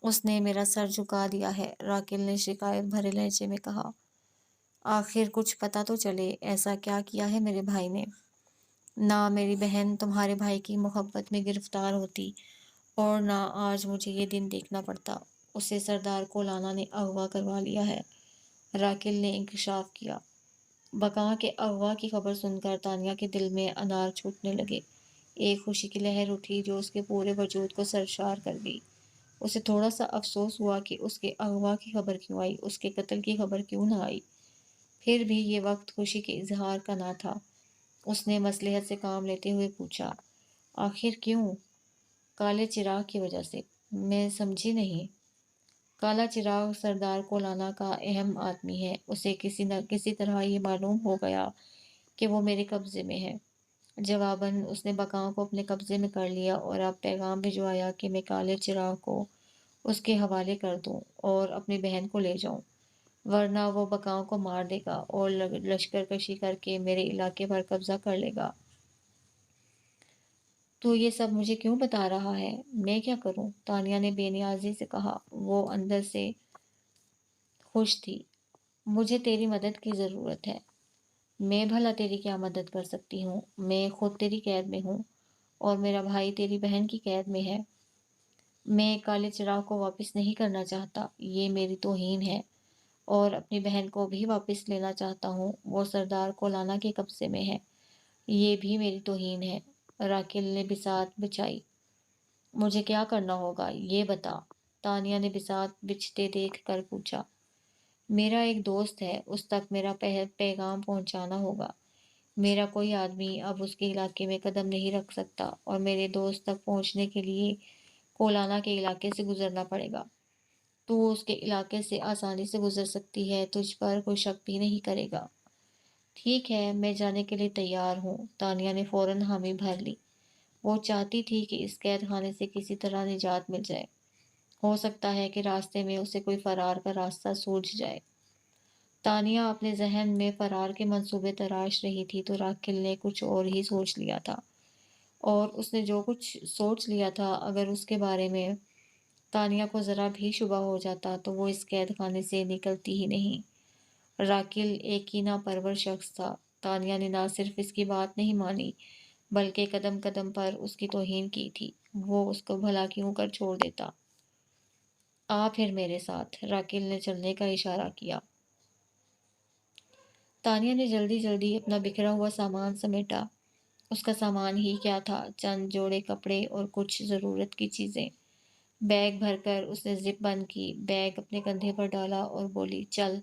اس نے میرا سر جھکا دیا ہے، راکل نے شکایت بھرے لہجے میں کہا۔ آخر کچھ پتہ تو چلے، ایسا کیا کیا ہے میرے بھائی نے؟ نہ میری بہن تمہارے بھائی کی محبت میں گرفتار ہوتی، اور نہ آج مجھے یہ دن دیکھنا پڑتا۔ اسے سردار کولانا نے اغوا کروا لیا ہے، راکل نے انکشاف کیا۔ بقا کے اغوا کی خبر سن کر تانیہ کے دل میں انار چھوٹنے لگے۔ ایک خوشی کی لہر اٹھی جو اس کے پورے وجود کو سرشار کر گئی۔ اسے تھوڑا سا افسوس ہوا کہ اس کے اغوا کی خبر کیوں آئی، اس کے قتل کی خبر کیوں نہ آئی۔ پھر بھی یہ وقت خوشی کے اظہار کا نہ تھا۔ اس نے مصلحت سے کام لیتے ہوئے پوچھا، آخر کیوں؟ کالے چراغ کی وجہ سے۔ میں سمجھی نہیں۔ کالا چراغ سردار کولانا کا اہم آدمی ہے۔ اسے کسی نہ کسی طرح یہ معلوم ہو گیا کہ وہ میرے قبضے میں ہے۔ جواباً اس نے بقا کو اپنے قبضے میں کر لیا اور اب پیغام بھجوایا کہ میں کالے چراغ کو اس کے حوالے کر دوں اور اپنی بہن کو لے جاؤں، ورنہ وہ بقا کو مار دے گا اور لشکر کشی کر کے میرے علاقے پر قبضہ کر لے گا۔ تو یہ سب مجھے کیوں بتا رہا ہے؟ میں کیا کروں؟ تانیہ نے بے نیازی سے کہا۔ وہ اندر سے خوش تھی۔ مجھے تیری مدد کی ضرورت ہے۔ میں بھلا تیری کیا مدد کر سکتی ہوں؟ میں خود تیری قید میں ہوں اور میرا بھائی تیری بہن کی قید میں ہے۔ میں کالے چراغ کو واپس نہیں کرنا چاہتا، یہ میری توہین ہے، اور اپنی بہن کو بھی واپس لینا چاہتا ہوں، وہ سردار کولانا کے قبضے میں ہے، یہ بھی میری توہین ہے۔ راکل نے بساط بچھائی۔ مجھے کیا کرنا ہوگا یہ بتا، تانیہ نے بساط بچھتے دیکھ کر پوچھا۔ میرا ایک دوست ہے، اس تک میرا پیغام پہنچانا ہوگا۔ میرا کوئی آدمی اب اس کے علاقے میں قدم نہیں رکھ سکتا، اور میرے دوست تک پہنچنے کے لیے کولانا کے علاقے سے گزرنا پڑے گا۔ تو اس کے علاقے سے آسانی سے گزر سکتی ہے، تجھ پر کوئی شک بھی نہیں کرے گا۔ ٹھیک ہے، میں جانے کے لیے تیار ہوں، تانیہ نے فوراً حامی بھر لی۔ وہ چاہتی تھی کہ اس قید خانے سے کسی طرح نجات مل جائے۔ ہو سکتا ہے کہ راستے میں اسے کوئی فرار کا راستہ سوجھ جائے۔ تانیہ اپنے ذہن میں فرار کے منصوبے تراش رہی تھی تو راکھل نے کچھ اور ہی سوچ لیا تھا، اور اس نے جو کچھ سوچ لیا تھا اگر اس کے بارے میں تانیہ کو ذرا بھی شبہ ہو جاتا تو وہ اس قید خانے سے نکلتی ہی نہیں۔ راکھل ایک کینہ پرور شخص تھا۔ تانیہ نے نہ صرف اس کی بات نہیں مانی بلکہ قدم قدم پر اس کی توہین کی تھی۔ وہ اس کو بھلا کیوں کر چھوڑ دیتا؟ آ پھر میرے ساتھ، راکھل نے چلنے کا اشارہ کیا۔ تانیہ نے جلدی جلدی اپنا بکھرا ہوا سامان سمیٹا۔ اس کا سامان ہی کیا تھا، چند جوڑے کپڑے اور کچھ ضرورت کی چیزیں۔ بیگ بھر کر اس نے زپ بند کی، بیگ اپنے کندھے پر ڈالا اور بولی، چل۔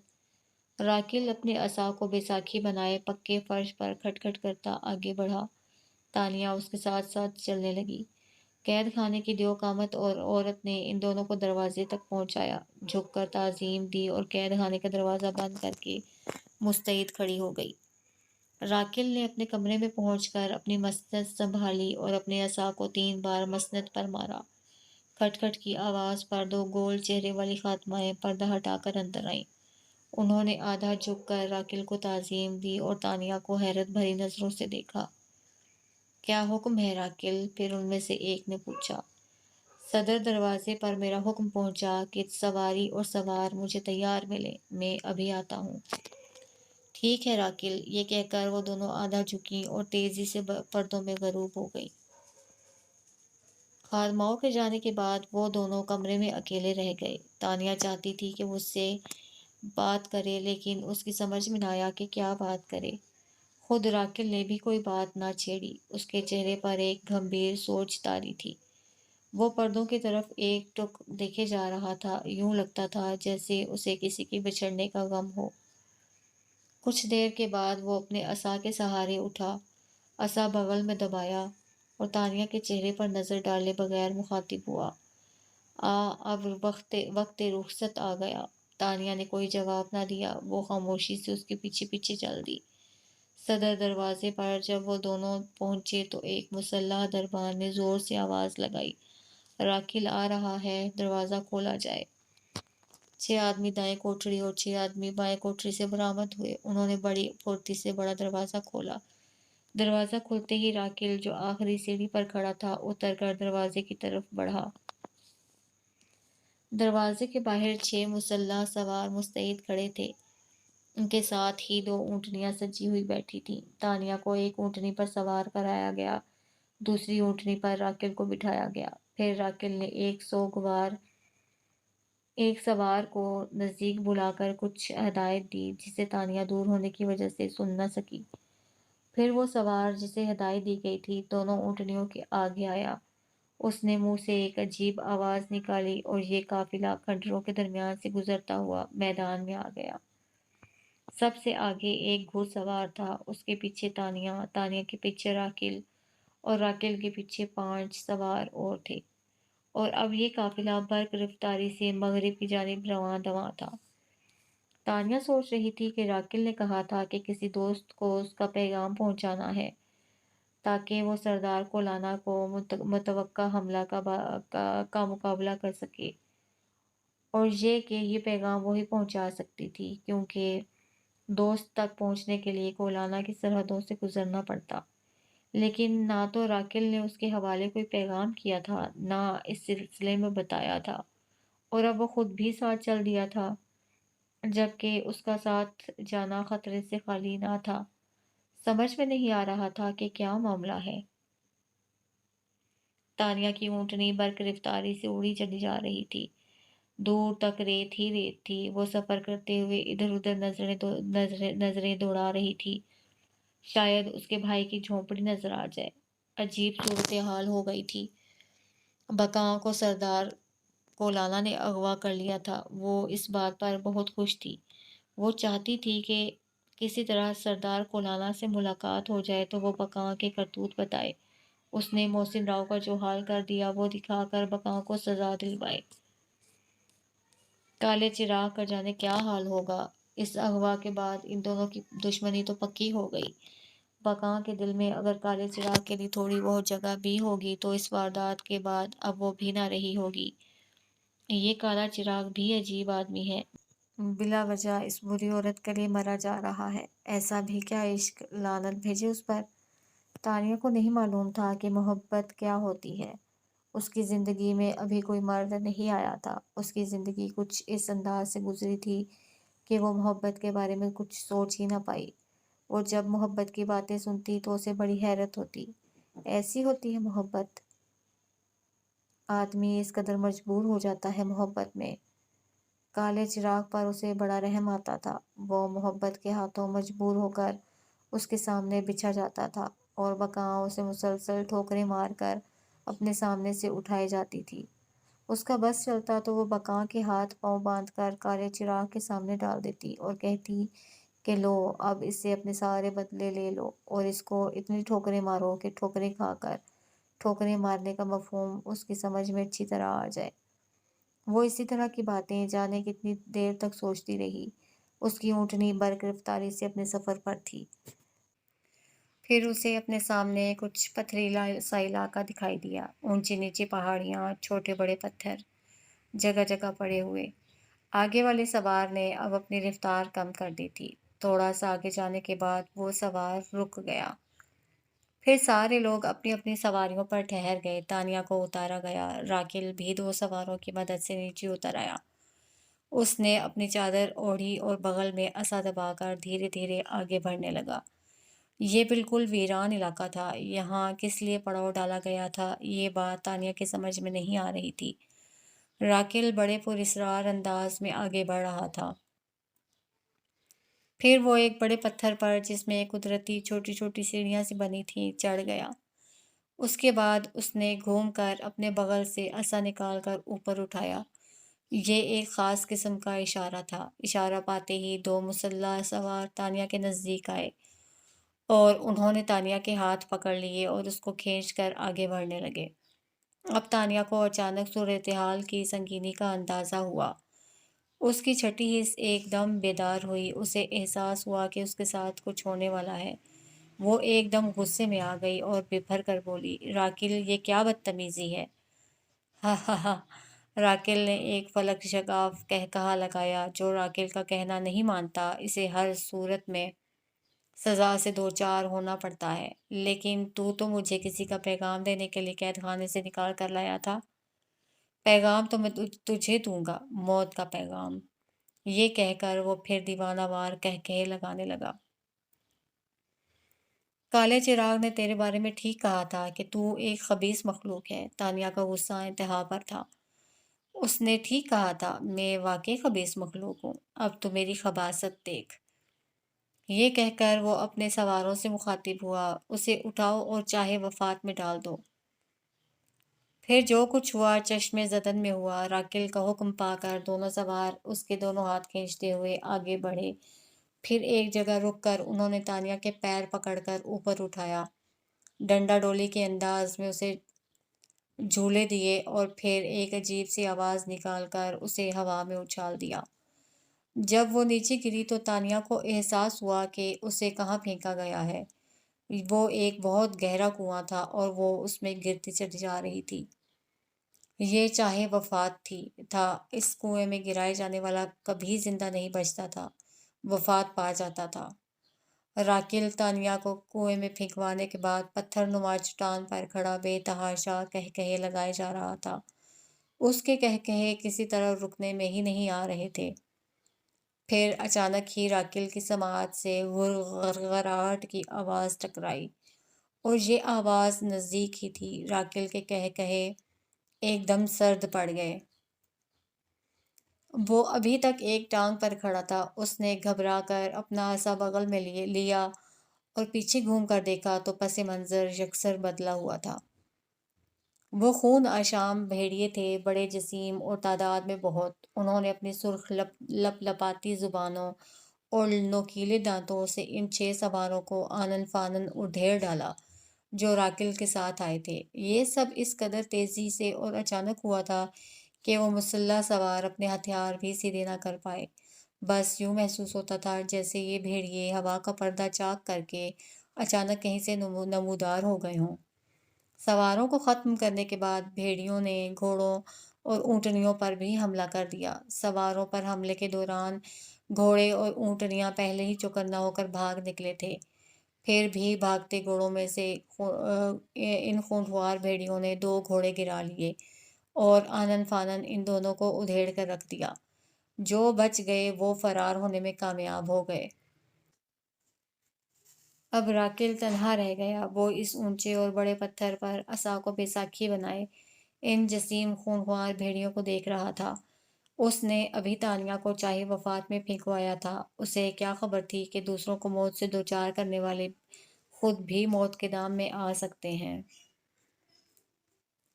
راکھل اپنے عصا کو بیساکھی بنائے پکے فرش پر کھٹ کھٹ کرتا آگے بڑھا۔ تانیہ اس کے ساتھ ساتھ چلنے لگی۔ قید خانے کی دیو قامت اور عورت نے ان دونوں کو دروازے تک پہنچایا، جھک کر تعظیم دی اور قید خانے کا دروازہ بند کر کے مستعد کھڑی ہو گئی۔ راکھل نے اپنے کمرے میں پہنچ کر اپنی مسند سنبھالی اور اپنے عصا کو 3 بار مسند پر مارا۔ کھٹ کھٹ کی آواز پر 2 گول چہرے والی خاتمائیں پردہ ہٹا کر اندر آئیں۔ انہوں نے آدھا جھک کر راکھل کو تعظیم دی اور تانیہ کو حیرت بھری نظروں سے دیکھا۔ کیا حکم ہے راکھل؟ پھر ان میں سے ایک نے پوچھا۔ صدر دروازے پر میرا حکم پہنچا کہ سواری اور سوار مجھے تیار ملے، میں ابھی آتا ہوں۔ ٹھیک ہے راکھل، یہ کہہ کر وہ دونوں آدھا جھکیں اور تیزی سے پردوں میں غروب ہو گئی۔ خادماؤں کے جانے کے بعد وہ دونوں کمرے میں اکیلے رہ گئے۔ تانیہ چاہتی تھی کہ وہ اس سے بات کرے لیکن اس کی سمجھ میں نہ آیا کہ کیا بات کرے۔ خود راکھل نے بھی کوئی بات نہ چھیڑی۔ اس کے چہرے پر ایک گمبھیر سوچ طاری تھی۔ وہ پردوں کی طرف ایک ٹک دیکھے جا رہا تھا، یوں لگتا تھا جیسے اسے کسی کے بچھڑنے کا غم ہو۔ کچھ دیر کے بعد وہ اپنے عصا کے سہارے اٹھا، عصا بغل میں دبایا اور تانیہ کے چہرے پر نظر ڈالے بغیر مخاطب ہوا۔ اب وقت رخصت آ گیا۔ تانیہ نے کوئی جواب نہ دیا، وہ خاموشی سے اس کے پیچھے پیچھے چل دی۔ صدر دروازے پر جب وہ دونوں پہنچے تو ایک مسلح دربان نے زور سے آواز لگائی، راکھل آ رہا ہے، دروازہ کھولا جائے۔ 6 آدمی دائیں کوٹھڑی اور 6 آدمی بائیں کوٹھڑی سے برآمد ہوئے۔ انہوں نے بڑی پھرتی سے بڑا دروازہ کھولا۔ دروازہ کھلتے ہی راکھل جو آخری سیڑھی پر کھڑا تھا اتر کر دروازے کی طرف بڑھا۔ دروازے کے باہر 6 مسلح سوار مستعد کھڑے تھے۔ ان کے ساتھ ہی 2 اونٹنیاں سجی ہوئی بیٹھی تھیں۔ تانیہ کو ایک اونٹنی پر سوار کرایا گیا، دوسری اونٹنی پر راکھل کو بٹھایا گیا۔ پھر راکھل نے ایک سوار کو نزدیک بلا کر کچھ ہدایت دی جسے تانیہ دور ہونے کی وجہ سے سن نہ سکی۔ پھر وہ سوار جسے ہدایت دی گئی تھی دونوں اونٹنیوں کے آگے آیا۔ اس نے منہ سے ایک عجیب آواز نکالی اور یہ قافلہ کھنڈروں کے درمیان سے گزرتا ہوا میدان میں آ گیا۔ سب سے آگے ایک گھڑ سوار تھا، اس کے پیچھے تانیہ، تانیہ کے پیچھے راکھل اور راکھل کے پیچھے 5 سوار اور تھے، اور اب یہ قافلہ برق رفتاری سے مغرب کی جانب رواں دواں تھا۔ تانیہ سوچ رہی تھی کہ راکھل نے کہا تھا کہ کسی دوست کو اس کا پیغام پہنچانا ہے تاکہ وہ سردار کولانا کو متوقع حملہ کا مقابلہ کر سکے، اور یہ کہ یہ پیغام وہی پہنچا سکتی تھی کیونکہ دوست تک پہنچنے کے لیے کولانا کی سرحدوں سے گزرنا پڑتا۔ لیکن نہ تو راکھل نے اس کے حوالے کوئی پیغام کیا تھا، نہ اس سلسلے میں بتایا تھا، اور اب وہ خود بھی ساتھ چل دیا تھا، جبکہ اس کا ساتھ جانا خطرے سے خالی نہ تھا۔ سمجھ میں نہیں آ رہا تھا کہ کیا معاملہ ہے۔ تانیہ کی اونٹنی برق رفتاری سے اڑی چلی جا رہی تھی۔ دور تک ریت ہی ریت تھی۔ وہ سفر کرتے ہوئے ادھر ادھر نظریں دوڑا رہی تھی، شاید اس کے بھائی کی جھونپڑی نظر آ جائے۔ عجیب صورتحال ہو گئی تھی۔ بقاں کو سردار کولانا نے اغوا کر لیا تھا۔ وہ اس بات پر بہت خوش تھی۔ وہ چاہتی تھی کہ کسی طرح سردار کولانا سے ملاقات ہو جائے تو وہ بقاں کے کرتوت بتائے۔ اس نے محسن راؤ کا جو حال کر دیا وہ دکھا کر بقاں کو سزا دلوائے۔ کالے چراغ کا جانے کیا حال ہوگا۔ اس اغوا کے بعد ان دونوں کی دشمنی تو پکی ہو گئی۔ بقاں کے دل میں اگر کالے چراغ کے لیے تھوڑی بہت جگہ بھی ہوگی تو اس واردات کے بعد اب وہ بھی نہ رہی ہوگی۔ یہ کالا چراغ بھی عجیب آدمی ہے، بلا وجہ اس بری عورت کے لیے مرا جا رہا ہے۔ ایسا بھی کیا عشق لعنت بھیجے اس پر۔ تانیہ کو نہیں معلوم تھا کہ محبت کیا ہوتی ہے۔ اس کی زندگی میں ابھی کوئی مرد نہیں آیا تھا۔ اس کی زندگی کچھ اس انداز سے گزری تھی کہ وہ محبت کے بارے میں کچھ سوچ ہی نہ پائی۔ وہ جب محبت کی باتیں سنتی تو اسے بڑی حیرت ہوتی۔ ایسی ہوتی ہے محبت۔ آدمی اس قدر مجبور ہو جاتا ہے محبت میں۔ کالے چراغ پر اسے بڑا رحم آتا تھا۔ وہ محبت کے ہاتھوں مجبور ہو کر اس کے سامنے بچھا جاتا تھا اور بقاں اسے مسلسل ٹھوکریں مار کر اپنے سامنے سے اٹھائی جاتی تھی۔ اس کا بس چلتا تو وہ بقاں کے ہاتھ پاؤں باندھ کر کالے چراغ کے سامنے ڈال دیتی اور کہتی کہ لو اب اس سے اپنے سارے بدلے لے لو اور اس کو اتنی ٹھوکریں مارو کہ ٹھوکریں کھا کر ٹھوکریں مارنے کا مفہوم اس کی سمجھ میں اچھی طرح آ جائے۔ وہ اسی طرح کی باتیں جانے کتنی دیر تک سوچتی رہی۔ اس کی اونٹنی برق رفتاری سے اپنے سفر پر تھی۔ پھر اسے اپنے سامنے کچھ پتھریلا سا علاقہ دکھائی دیا۔ اونچی نیچی پہاڑیاں، چھوٹے بڑے پتھر جگہ جگہ پڑے ہوئے۔ آگے والے سوار نے اب اپنی رفتار کم کر دی تھی۔ تھوڑا سا آگے جانے کے بعد وہ سوار رک گیا۔ پھر سارے لوگ اپنی اپنی سواریوں پر ٹھہر گئے۔ تانیہ کو اتارا گیا۔ راکل بھی دو سواروں کی مدد سے نیچے اتر آیا۔ اس نے اپنی چادر اوڑھی اور بغل میں عصا دبا کر دھیرے دھیرے آگے بڑھنے لگا۔ یہ بالکل ویران علاقہ تھا۔ یہاں کس لیے پڑاؤ ڈالا گیا تھا، یہ بات تانیہ کے سمجھ میں نہیں آ رہی تھی۔ راکل بڑے پراسرار انداز میں آگے بڑھ رہا تھا۔ پھر وہ ایک بڑے پتھر پر جس میں قدرتی چھوٹی چھوٹی سیڑھیاں سی بنی تھیں چڑھ گیا۔ اس کے بعد اس نے گھوم کر اپنے بغل سے عصا نکال کر اوپر اٹھایا۔ یہ ایک خاص قسم کا اشارہ تھا۔ اشارہ پاتے ہی دو مسلح سوار تانیہ کے نزدیک آئے اور انہوں نے تانیہ کے ہاتھ پکڑ لیے اور اس کو کھینچ کر آگے بڑھنے لگے۔ اب تانیہ کو اچانک صورتحال کی سنگینی کا اندازہ ہوا۔ اس کی چھٹی حس ایک دم بیدار ہوئی۔ اسے احساس ہوا کہ اس کے ساتھ کچھ ہونے والا ہے۔ وہ ایک دم غصے میں آ گئی اور ببھر کر بولی، راکل یہ کیا بدتمیزی ہے؟ ہا ہا ہا۔ راکل نے ایک فلک شگاف قہقہا لگایا۔ جو راکل کا کہنا نہیں مانتا اسے ہر صورت میں سزا سے دوچار ہونا پڑتا ہے۔ لیکن تو مجھے کسی کا پیغام دینے کے لیے قید خانے سے نکال کر لایا تھا۔ پیغام تو میں تجھے دوں گا، موت کا پیغام۔ یہ کہہ کر وہ پھر دیوانہ وار قہقہے لگانے لگا۔ کالے چراغ نے تیرے بارے میں ٹھیک کہا تھا کہ تو ایک خبیث مخلوق ہے۔ تانیہ کا غصہ انتہا پر تھا۔ اس نے ٹھیک کہا تھا، میں واقعی خبیث مخلوق ہوں۔ اب تو میری خباثت دیکھ۔ یہ کہہ کر وہ اپنے سواروں سے مخاطب ہوا، اسے اٹھاؤ اور چاہے وفات میں ڈال دو۔ پھر جو کچھ ہوا چشمِ زدن میں ہوا۔ راکل کا حکم پا کر دونوں سوار اس کے دونوں ہاتھ کھینچتے ہوئے آگے بڑھے۔ پھر ایک جگہ رک کر انہوں نے تانیہ کے پیر پکڑ کر اوپر اٹھایا، ڈنڈا ڈولی کے انداز میں اسے جھولے دیے اور پھر ایک عجیب سی آواز نکال کر اسے ہوا میں اچھال دیا۔ جب وہ نیچے گری تو تانیہ کو احساس ہوا کہ اسے کہاں پھینکا گیا ہے۔ وہ ایک بہت گہرا کنواں تھا اور وہ اس میں گرتی چلی جا رہی تھی۔ یہ چاہے وفات تھا۔ اس کنویں میں گرائے جانے والا کبھی زندہ نہیں بچتا تھا، وفات پا جاتا تھا۔ راکل تانیہ کو کنویں میں پھینکوانے کے بعد پتھر نما چٹان پر کھڑا بے تحاشا قہقہے لگائے جا رہا تھا۔ اس کے قہقہے کسی طرح رکنے میں ہی نہیں آ رہے تھے۔ پھر اچانک ہی راکل کی سماعت سے غرغراہٹ کی آواز ٹکرائی اور یہ آواز نزدیک ہی تھی۔ راکل کے قہقہے ایک دم سرد پڑ گئے۔ وہ ابھی تک ایک ٹانگ پر کھڑا تھا۔ اس نے گھبرا کر اپنا عصا بغل میں لیا اور پیچھے گھوم کر دیکھا تو پس منظر یکسر بدلا ہوا تھا۔ وہ خون آشام بھیڑیے تھے، بڑے جسیم اور تعداد میں بہت۔ انہوں نے اپنی سرخ لپ لپاتی زبانوں اور نوکیلے دانتوں سے ان 6 سواروں کو آنن فانن ادھیڑ ڈالا جو راکل کے ساتھ آئے تھے۔ یہ سب اس قدر تیزی سے اور اچانک ہوا تھا کہ وہ مسلح سوار اپنے ہتھیار بھی سیدھے نہ کر پائے۔ بس یوں محسوس ہوتا تھا جیسے یہ بھیڑیے ہوا کا پردہ چاک کر کے اچانک کہیں سے نمودار ہو گئے ہوں۔ سواروں کو ختم کرنے کے بعد بھیڑیوں نے گھوڑوں اور اونٹنیوں پر بھی حملہ کر دیا۔ سواروں پر حملے کے دوران گھوڑے اور اونٹنیاں پہلے ہی چوکنا ہو کر بھاگ نکلے تھے۔ پھر بھی بھاگتے گھوڑوں میں سے ان خونخوار بھیڑیوں نے 2 گھوڑے گرا لیے اور آنن فانن ان دونوں کو ادھیڑ کر رکھ دیا۔ جو بچ گئے وہ فرار ہونے میں کامیاب ہو گئے۔ اب راکل تنہا رہ گیا۔ وہ اس اونچے اور بڑے پتھر پر عصا کو بیساکھی بنائے ان جسیم خونخوار بھیڑیوں کو دیکھ رہا تھا۔ اس نے ابھی تانیہ کو چاہے وفات میں پھینکوایا تھا۔ اسے کیا خبر تھی کہ دوسروں کو موت سے دوچار کرنے والے خود بھی موت کے دام میں آ سکتے ہیں۔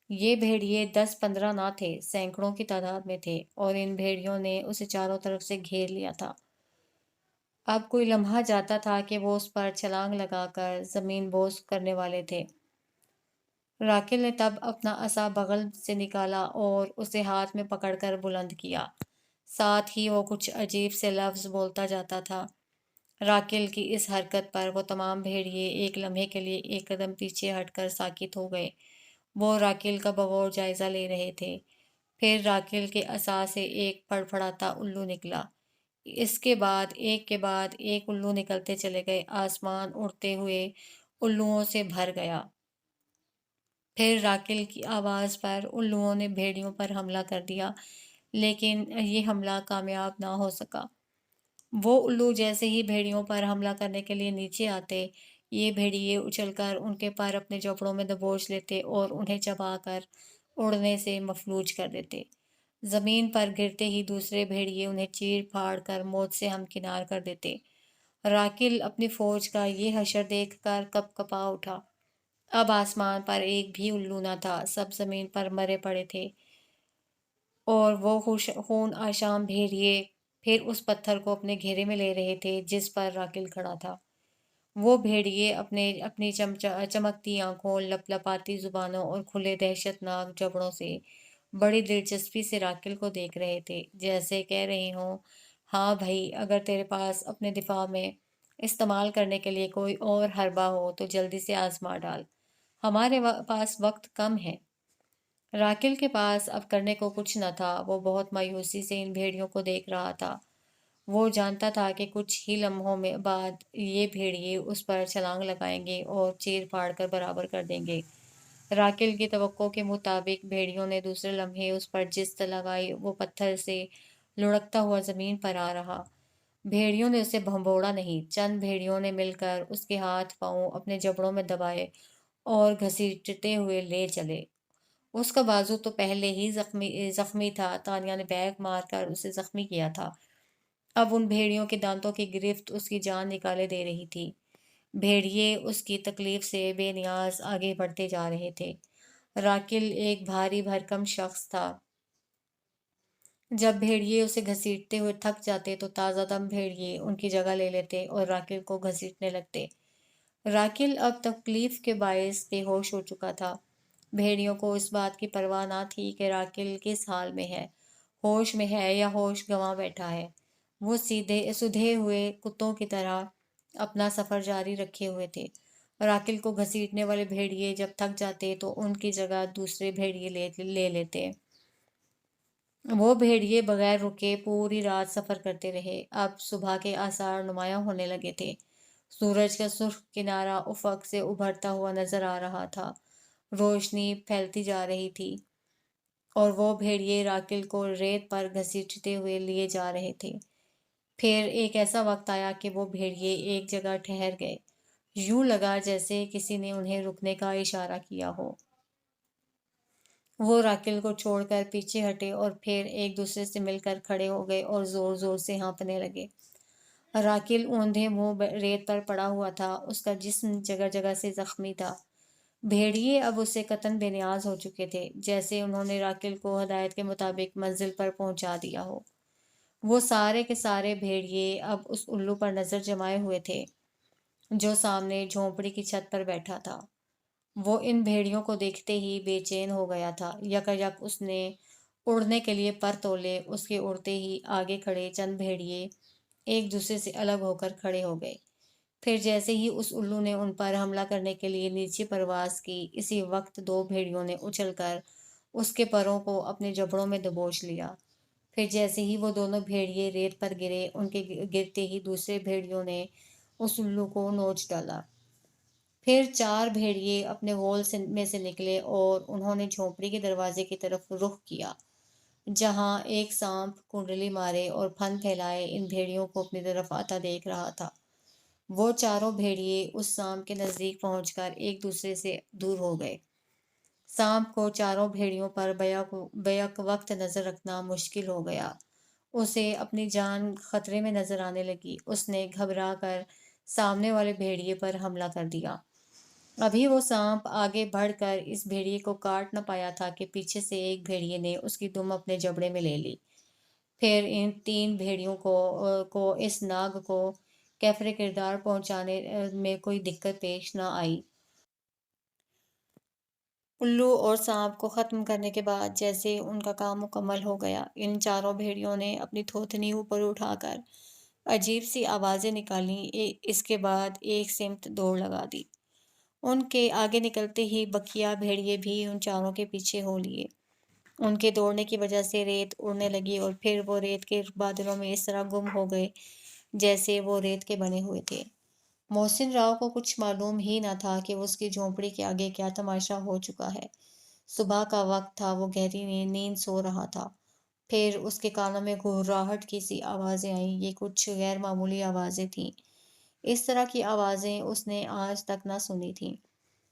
یہ بھیڑیے 10-15 نہ تھے، سینکڑوں کی تعداد میں تھے، اور ان بھیڑیوں نے اسے چاروں طرف سے گھیر لیا تھا۔ اب کوئی لمحہ جاتا تھا کہ وہ اس پر چھلانگ لگا کر زمین بوس کرنے والے تھے۔ راکل نے تب اپنا عصا بغل سے نکالا اور اسے ہاتھ میں پکڑ کر بلند کیا۔ ساتھ ہی وہ کچھ عجیب سے لفظ بولتا جاتا تھا۔ راکل کی اس حرکت پر وہ تمام بھیڑیے ایک لمحے کے لیے ایک قدم پیچھے ہٹ کر ساکت ہو گئے۔ وہ راکل کا بغور جائزہ لے رہے تھے۔ پھر راکل کے عصا سے ایک پھڑپھڑاتا الو نکلا۔ اس کے بعد ایک الو نکلتے چلے گئے۔ آسمان اڑتے ہوئے الوؤں سے بھر گیا۔ پھر راکل کی آواز پر الوؤں نے بھیڑیوں پر حملہ کر دیا، لیکن یہ حملہ کامیاب نہ ہو سکا۔ وہ الو جیسے ہی بھیڑیوں پر حملہ کرنے کے لیے نیچے آتے، یہ بھیڑیے اچھل کر ان کے پر اپنے جبڑوں میں دبوچ لیتے اور انہیں چبا کر اڑنے سے مفلوج کر دیتے۔ زمین پر گرتے ہی دوسرے بھیڑیے انہیں چیر پھاڑ کر موت سے ہمکنار کر دیتے۔ راکل اپنی فوج کا یہ حشر دیکھ کر کپ کپا اٹھا۔ اب آسمان پر ایک بھی الو نہ تھا، سب زمین پر مرے پڑے تھے، اور وہ خون آشام بھیڑیے پھر اس پتھر کو اپنے گھیرے میں لے رہے تھے جس پر راکل کھڑا تھا۔ وہ بھیڑیے اپنی چمکتی آنکھوں، لپلپاتی زبانوں اور کھلے دہشت ناک جبڑوں سے بڑی دلچسپی سے راکل کو دیکھ رہے تھے، جیسے کہہ رہے ہوں، ہاں بھائی، اگر تیرے پاس اپنے دفاع میں استعمال کرنے کے لیے کوئی اور حربہ ہو تو جلدی سے آزما ڈال، ہمارے پاس وقت کم ہے۔ راکل کے پاس اب کرنے کو کچھ نہ تھا۔ وہ بہت مایوسی سے ان بھیڑیوں کو دیکھ رہا تھا۔ وہ جانتا تھا کہ کچھ ہی لمحوں میں بعد یہ بھیڑیے اس پر چھلانگ لگائیں گے اور چیر پھاڑ کر برابر کر دیں گے۔ راکل کی توقع کے مطابق بھیڑیوں نے دوسرے لمحے اس پر جست لگائی۔ وہ پتھر سے لڑھکتا ہوا زمین پر آ رہا۔ بھیڑیوں نے اسے بھنبوڑا نہیں، چند بھیڑیوں نے مل کر اس کے ہاتھ پاؤں اپنے جبڑوں میں دبائے اور گھسیٹتے ہوئے لے چلے۔ اس کا بازو تو پہلے ہی زخمی تھا، تانیہ نے بیک مار کر اسے زخمی کیا تھا۔ اب ان بھیڑیوں کے دانتوں کی گرفت اس کی جان نکالے دے رہی تھی۔ بھیڑیے اس کی تکلیف سے بے نیاز آگے بڑھتے جا رہے تھے۔ راکل ایک بھاری بھرکم شخص تھا۔ جب بھیڑیے اسے گھسیٹتے ہوئے تھک جاتے تو تازہ دم بھیڑیے ان کی جگہ لے لیتے اور راکل کو گھسیٹنے لگتے۔ راکل اب تکلیف کے باعث بے ہوش ہو چکا تھا۔ بھیڑیوں کو اس بات کی پرواہ نہ تھی کہ راکل کس حال میں ہے، ہوش میں ہے یا ہوش گنوا بیٹھا ہے۔ وہ سدھے ہوئے کتوں کی طرح اپنا سفر جاری رکھے ہوئے تھے۔ راکل کو گھسیٹنے والے بھیڑیے جب تھک جاتے تو ان کی جگہ دوسرے بھیڑیے لے لیتے۔ وہ بھیڑیے بغیر رکے پوری رات سفر کرتے رہے۔ اب صبح کے آثار نمایاں ہونے لگے تھے۔ سورج کا سرخ کنارہ افق سے ابھرتا ہوا نظر آ رہا تھا۔ روشنی پھیلتی جا رہی تھی اور وہ بھیڑیے راکل کو ریت پر گھسیٹتے ہوئے لیے جا رہے تھے۔ پھر ایک ایسا وقت آیا کہ وہ بھیڑیے ایک جگہ ٹھہر گئے۔ یوں لگا جیسے کسی نے انہیں رکنے کا اشارہ کیا ہو۔ وہ راکل کو چھوڑ کر پیچھے ہٹے اور پھر ایک دوسرے سے مل کر کھڑے ہو گئے اور زور زور سے ہانپنے لگے۔ راکل اوندھے منہ ریت پر پڑا ہوا تھا، اس کا جسم جگہ جگہ سے زخمی تھا۔ بھیڑیے اب اسے قطعاً بے نیاز ہو چکے تھے، جیسے انہوں نے راکل کو ہدایت کے مطابق منزل پر پہنچا دیا ہو۔ وہ سارے کے سارے بھیڑیے اب اس الو پر نظر جمائے ہوئے تھے جو سامنے جھونپڑی کی چھت پر بیٹھا تھا۔ وہ ان بھیڑیوں کو دیکھتے ہی بے چین ہو گیا تھا۔ یکایک اس نے اڑنے کے لیے پر تولے۔ اس کے اڑتے ہی آگے کھڑے چند بھیڑیے ایک دوسرے سے الگ ہو کر کھڑے ہو گئے۔ پھر جیسے ہی اس الو نے ان پر حملہ کرنے کے لیے نیچے پرواز کی، اسی وقت دو بھیڑیوں نے اچھل کر اس کے پروں کو اپنے جبڑوں میں دبوچ لیا۔ پھر جیسے ہی وہ دونوں بھیڑیے ریت پر گرے، ان کے گرتے ہی دوسرے بھیڑیوں نے اس الو کو نوچ ڈالا۔ پھر چار بھیڑیے اپنے غول میں سے نکلے اور انہوں نے جھونپڑی کے دروازے کی طرف رخ کیا، جہاں ایک سانپ کنڈلی مارے اور پھن پھیلائے ان بھیڑیوں کو اپنی طرف آتا دیکھ رہا تھا۔ وہ چاروں بھیڑیے اس سانپ کے نزدیک پہنچ کر ایک دوسرے سے دور ہو گئے۔ سانپ کو چاروں بھیڑیوں پر بیک وقت نظر رکھنا مشکل ہو گیا۔ اسے اپنی جان خطرے میں نظر آنے لگی۔ اس نے گھبرا کر سامنے والے بھیڑیے پر حملہ کر دیا۔ ابھی وہ سانپ آگے بڑھ کر اس بھیڑیے کو کاٹ نہ پایا تھا کہ پیچھے سے ایک بھیڑیے نے اس کی دم اپنے جبڑے میں لے لی۔ پھر ان تین بھیڑیوں کو اس ناگ کو کیفر کردار پہنچانے میں کوئی دقت پیش نہ آئی۔ الو اور سانپ کو ختم کرنے کے بعد جیسے ان کا کام مکمل ہو گیا، ان چاروں بھیڑیوں نے اپنی تھوتنی اوپر اٹھا کر عجیب سی آوازیں نکالیں۔ اس کے بعد ایک سمت دوڑ لگا دی۔ ان کے آگے نکلتے ہی بقیہ بھیڑیے بھی ان چاروں کے پیچھے ہو لیے۔ ان کے دوڑنے کی وجہ سے ریت اڑنے لگی اور پھر وہ ریت کے بادلوں میں اس طرح گم ہو گئے جیسے وہ ریت کے بنے ہوئے تھے۔ محسن راؤ کو کچھ معلوم ہی نہ تھا کہ اس کی جھونپڑی کے آگے کیا تماشا ہو چکا ہے۔ صبح کا وقت تھا، وہ گہری نیند سو رہا تھا۔ پھر اس کے کانوں میں گھرراہٹ کی سی آوازیں آئیں۔ یہ کچھ غیر معمولی آوازیں تھیں۔ اس طرح کی آوازیں اس نے آج تک نہ سنی تھیں۔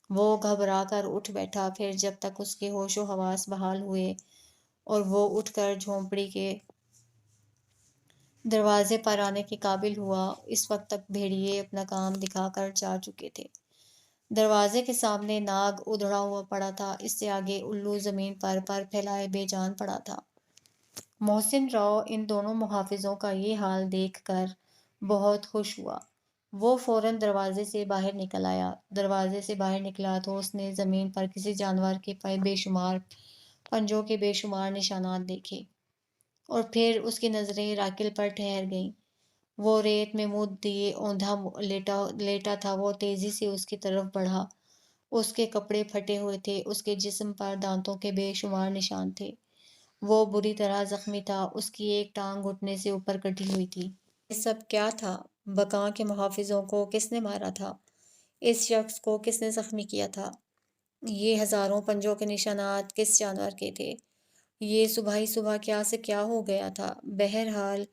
وہ گھبرا کر اٹھ بیٹھا۔ پھر جب تک اس کے ہوش و حواس بحال ہوئے اور وہ اٹھ کر جھونپڑی کے دروازے پر آنے کے قابل ہوا، اس وقت تک بھیڑیے اپنا کام دکھا کر جا چکے تھے۔ دروازے کے سامنے ناگ ادھڑا ہوا پڑا تھا۔ اس سے آگے الو زمین پر پر پھیلائے بے جان پڑا تھا۔ محسن راؤ ان دونوں محافظوں کا یہ حال دیکھ کر بہت خوش ہوا۔ وہ فوراً دروازے سے باہر نکل آیا۔ دروازے سے باہر نکلا تو اس نے زمین پر کسی جانور کے بے شمار پنجوں کے بے شمار نشانات دیکھے، اور پھر اس کی نظریں راکل پر ٹھہر گئیں۔ وہ ریت میں منہ دیے اوندھا لیٹا تھا۔ وہ تیزی سے اس کی طرف بڑھا۔ اس کے کپڑے پھٹے ہوئے تھے۔ اس کے جسم پر دانتوں کے بے شمار نشان تھے۔ وہ بری طرح زخمی تھا۔ اس کی ایک ٹانگ گھٹنے سے اوپر کٹی ہوئی تھی۔ یہ سب کیا تھا؟ بقاں کے محافظوں کو کس نے مارا تھا؟ اس شخص کو کس نے زخمی کیا تھا؟ یہ ہزاروں پنجوں کے نشانات کس جانور کے تھے؟ یہ صبح ہی صبح کیا سے کیا ہو گیا تھا؟ بہرحال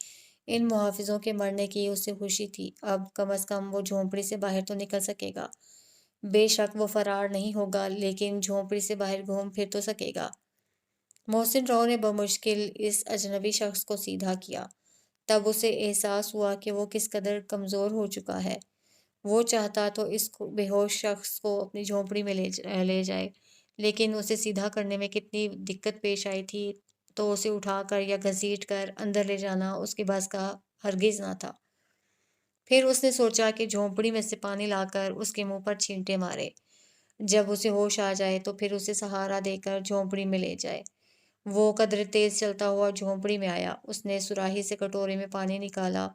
ان محافظوں کے مرنے کی اسے خوشی تھی۔ اب کم از کم وہ جھونپڑی سے باہر تو نکل سکے گا۔ بے شک وہ فرار نہیں ہوگا، لیکن جھونپڑی سے باہر گھوم پھر تو سکے گا۔ محسن راؤ نے بمشکل اس اجنبی شخص کو سیدھا کیا۔ تب اسے احساس ہوا کہ وہ کس قدر کمزور ہو چکا ہے۔ وہ چاہتا تو اس بے ہوش شخص کو اپنی جھونپڑی میں لے جائے، لیکن اسے سیدھا کرنے میں کتنی دقت پیش آئی تھی، تو اسے اٹھا کر یا گھسیٹ کر اندر لے جانا اس کے بس کا ہرگز نہ تھا۔ پھر اس نے سوچا کہ جھونپڑی میں سے پانی لا کر اس کے منہ پر چھینٹے مارے۔ جب اسے ہوش آ جائے تو پھر اسے سہارا دے کر جھونپڑی میں لے جائے۔ وہ قدر تیز چلتا ہوا جھونپڑی میں آیا۔ اس نے سراہی سے کٹورے میں پانی نکالا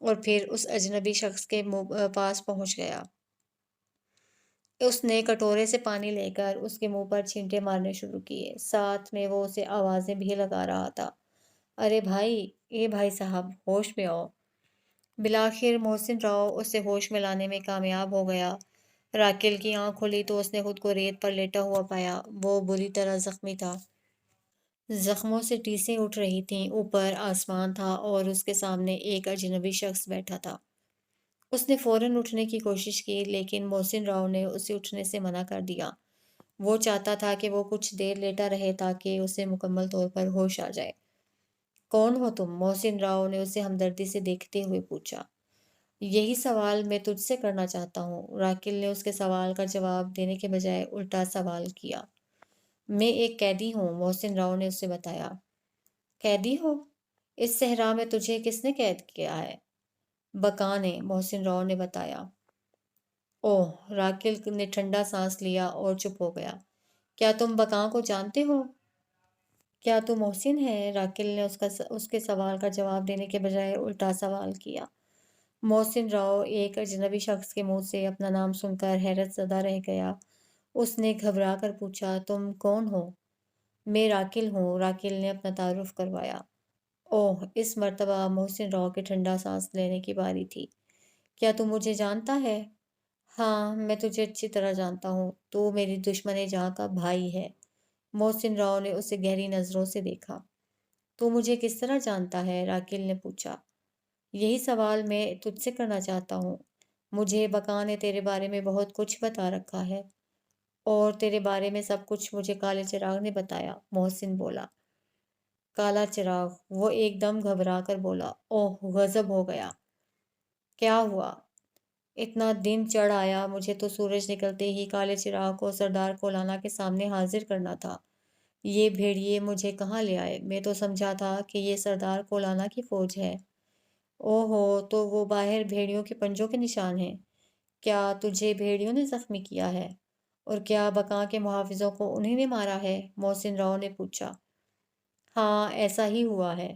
اور پھر اس اجنبی شخص کے پاس پہنچ گیا۔ اس نے کٹورے سے پانی لے کر اس کے منہ پر چھینٹے مارنے شروع کیے۔ ساتھ میں وہ اسے آوازیں بھی لگا رہا تھا، ارے بھائی، اے بھائی صاحب، ہوش میں آؤ۔ بالآخر محسن راؤ اسے ہوش میں لانے میں کامیاب ہو گیا۔ راکل کی آنکھ کھلی تو اس نے خود کو ریت پر لیٹا ہوا پایا۔ وہ بری طرح زخمی تھا۔ زخموں سے ٹیسیں اٹھ رہی تھیں۔ اوپر آسمان تھا اور اس کے سامنے ایک اجنبی شخص بیٹھا تھا۔ اس نے فوراً اٹھنے کی کوشش کی، لیکن محسن راؤ نے اسے اٹھنے سے منع کر دیا۔ وہ چاہتا تھا کہ وہ کچھ دیر لیٹا رہے تاکہ اسے مکمل طور پر ہوش آ جائے۔ کون ہو تم؟ محسن راؤ نے اسے ہمدردی سے دیکھتے ہوئے پوچھا۔ یہی سوال میں تجھ سے کرنا چاہتا ہوں۔ راکل نے اس کے سوال کا جواب دینے کے بجائے الٹا سوال کیا۔ میں ایک قیدی ہوں، محسن راؤ نے اسے بتایا۔ قیدی ہو؟ اس صحرا میں تجھے کس نے قید کیا ہے؟ بقاں نے، محسن راؤ نے بتایا۔ اوہ! راکل نے ٹھنڈا سانس لیا اور چپ ہو گیا۔ کیا تم بقاں کو جانتے ہو؟ کیا تو محسن ہے؟ راکل نے اس کے سوال کا جواب دینے کے بجائے الٹا سوال کیا۔ محسن راؤ ایک اجنبی شخص کے منہ سے اپنا نام سن کر حیرت زدہ رہ گیا۔ اس نے گھبرا کر پوچھا، تم کون ہو؟ میں راکل ہوں، راکل نے اپنا تعارف کروایا۔ اوہ، اس مرتبہ محسن راؤ کے ٹھنڈا سانس لینے کی باری تھی۔ کیا تو مجھے جانتا ہے؟ ہاں، میں تجھے اچھی طرح جانتا ہوں، تو میری دشمن جہاں کا بھائی ہے۔ محسن راؤ نے اسے گہری نظروں سے دیکھا۔ تو مجھے کس طرح جانتا ہے؟ راکل نے پوچھا۔ یہی سوال میں تجھ سے کرنا چاہتا ہوں۔ مجھے بقا نے تیرے بارے میں بہت کچھ بتا رکھا ہے، اور تیرے بارے میں سب کچھ مجھے کالے چراغ نے بتایا، محسن بولا۔ کالا چراغ؟ وہ ایک دم گھبرا کر بولا۔ اوہ، غضب ہو گیا۔ کیا ہوا؟ اتنا دن چڑھ آیا، مجھے تو سورج نکلتے ہی کالے چراغ کو سردار کولانا کے سامنے حاضر کرنا تھا۔ یہ بھیڑیے مجھے کہاں لے آئے؟ میں تو سمجھا تھا کہ یہ سردار کولانا کی فوج ہے۔ او ہو، تو وہ باہر بھیڑیوں کے پنجوں کے نشان ہیں۔ کیا تجھے بھیڑیوں نے زخمی کیا ہے؟ اور کیا بقا کے محافظوں کو انہیں نے مارا ہے؟ محسن راؤ نے پوچھا۔ ہاں، ایسا ہی ہوا ہے۔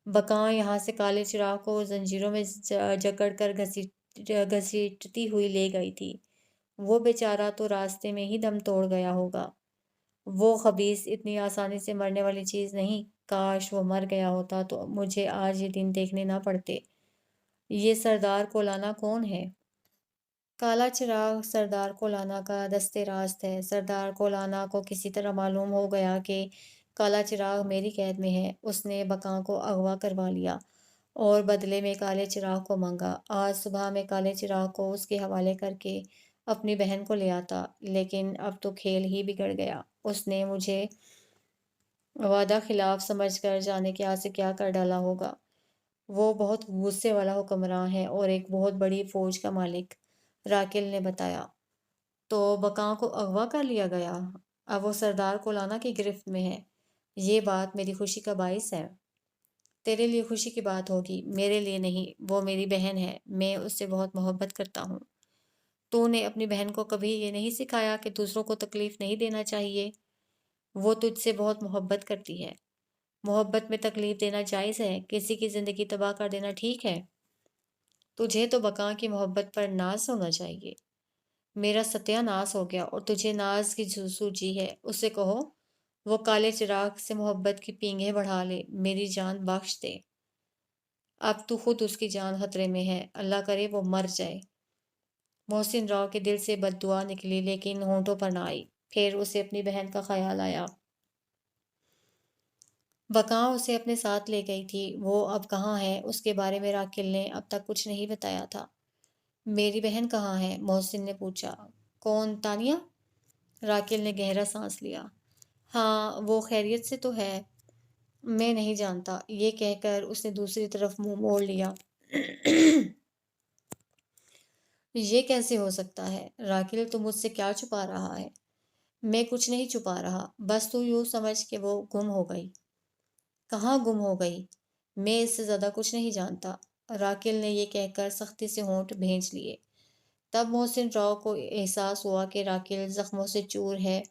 بقا یہاں سے کالے چراغ کو زنجیروں میں جکڑ کر گھسیٹتی ہوئی لے گئی تھی۔ وہ بیچارہ تو راستے میں ہی دم توڑ گیا ہوگا۔ وہ خبیث اتنی آسانی سے مرنے والی چیز نہیں۔ کاش وہ مر گیا ہوتا تو مجھے آج یہ دن دیکھنے نہ پڑتے۔ یہ سردار کولانا کون ہے؟ کالا چراغ سردار کولانا کا دست راست ہے۔ سردار کولانا کو کسی طرح معلوم ہو گیا کہ کالا چراغ میری قید میں ہے۔ اس نے بقا کو اغوا کروا لیا اور بدلے میں کالے چراغ کو مانگا۔ آج صبح میں کالے چراغ کو اس کے حوالے کر کے اپنی بہن کو لے آتا، لیکن اب تو کھیل ہی بگڑ گیا۔ اس نے مجھے وعدہ خلاف سمجھ کر جانے کیا سے کیا کر ڈالا ہوگا۔ وہ بہت غصے والا حکمراں ہے اور ایک بہت بڑی فوج کا مالک، راکل نے بتایا۔ تو بقا کو اغوا کر لیا گیا؟ اب وہ سردار کولانا کی گرفت میں ہے۔ یہ بات میری خوشی کا باعث ہے۔ تیرے لیے خوشی کی بات ہوگی، میرے لیے نہیں۔ وہ میری بہن ہے، میں اس سے بہت محبت کرتا ہوں۔ تو نے اپنی بہن کو کبھی یہ نہیں سکھایا کہ دوسروں کو تکلیف نہیں دینا چاہیے؟ وہ تجھ سے بہت محبت کرتی ہے۔ محبت میں تکلیف دینا جائز ہے؟ کسی کی زندگی تباہ کر دینا ٹھیک ہے؟ تجھے تو بقا کی محبت پر ناز ہونا چاہیے۔ میرا ستیہ ناز ہو گیا اور تجھے ناز کی سوجی ہے۔ اسے کہو وہ کالے چراغ سے محبت کی پینگیں بڑھا لے، میری جان بخش دے۔ اب تو خود اس کی جان خطرے میں ہے، اللہ کرے وہ مر جائے۔ محسن راؤ کے دل سے بد دعا نکلی لیکن ہونٹوں پر نہ آئی۔ پھر اسے اپنی بہن کا خیال آیا۔ بقا اسے اپنے ساتھ لے گئی تھی، وہ اب کہاں ہے؟ اس کے بارے میں راکل نے اب تک کچھ نہیں بتایا تھا۔ میری بہن کہاں ہے؟ محسن نے پوچھا۔ کون، تانیہ؟ راکل نے گہرا سانس لیا۔ ہاں، وہ خیریت سے تو ہے۔ میں نہیں جانتا، یہ کہہ کر اس نے دوسری طرف منہ موڑ لیا۔ یہ کیسے ہو سکتا ہے؟ راکل، تو مجھ سے کیا چھپا رہا ہے؟ میں کچھ نہیں چھپا رہا، بس تو یوں سمجھ کہ وہ گم ہو گئی۔ کہاں گم ہو گئی؟ میں اس سے زیادہ کچھ نہیں جانتا۔ راکل نے یہ کہہ کر سختی سے ہونٹ بھینچ لیے۔ تب محسن راؤ کو احساس ہوا کہ راکل زخموں سے چور ہے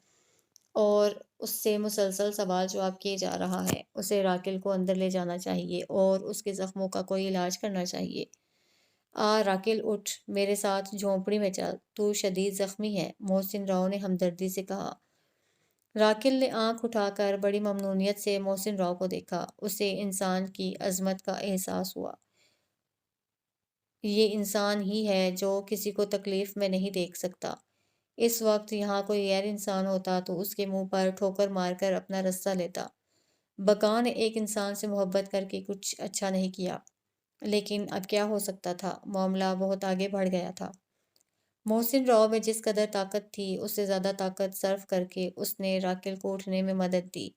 اور اس سے مسلسل سوال جواب کیے جا رہا ہے۔ اسے راکل کو اندر لے جانا چاہیے اور اس کے زخموں کا کوئی علاج کرنا چاہیے۔ راکل اٹھ، میرے ساتھ جھونپڑی میں چل، تو شدید زخمی ہے، محسن راؤ نے ہمدردی سے کہا۔ راکل نے آنکھ اٹھا کر بڑی ممنونیت سے محسن راؤ کو دیکھا۔ اسے انسان کی عظمت کا احساس ہوا۔ یہ انسان ہی ہے جو کسی کو تکلیف میں نہیں دیکھ سکتا۔ اس وقت یہاں کوئی غیر انسان ہوتا تو اس کے منہ پر ٹھوکر مار کر اپنا رستہ لیتا۔ بقا نے ایک انسان سے محبت کر کے کچھ اچھا نہیں کیا، لیکن اب کیا ہو سکتا تھا؟ معاملہ بہت آگے بڑھ گیا تھا۔ محسن راؤ میں جس قدر طاقت تھی، اس سے زیادہ طاقت صرف کر کے اس نے راکل کو اٹھنے میں مدد دی۔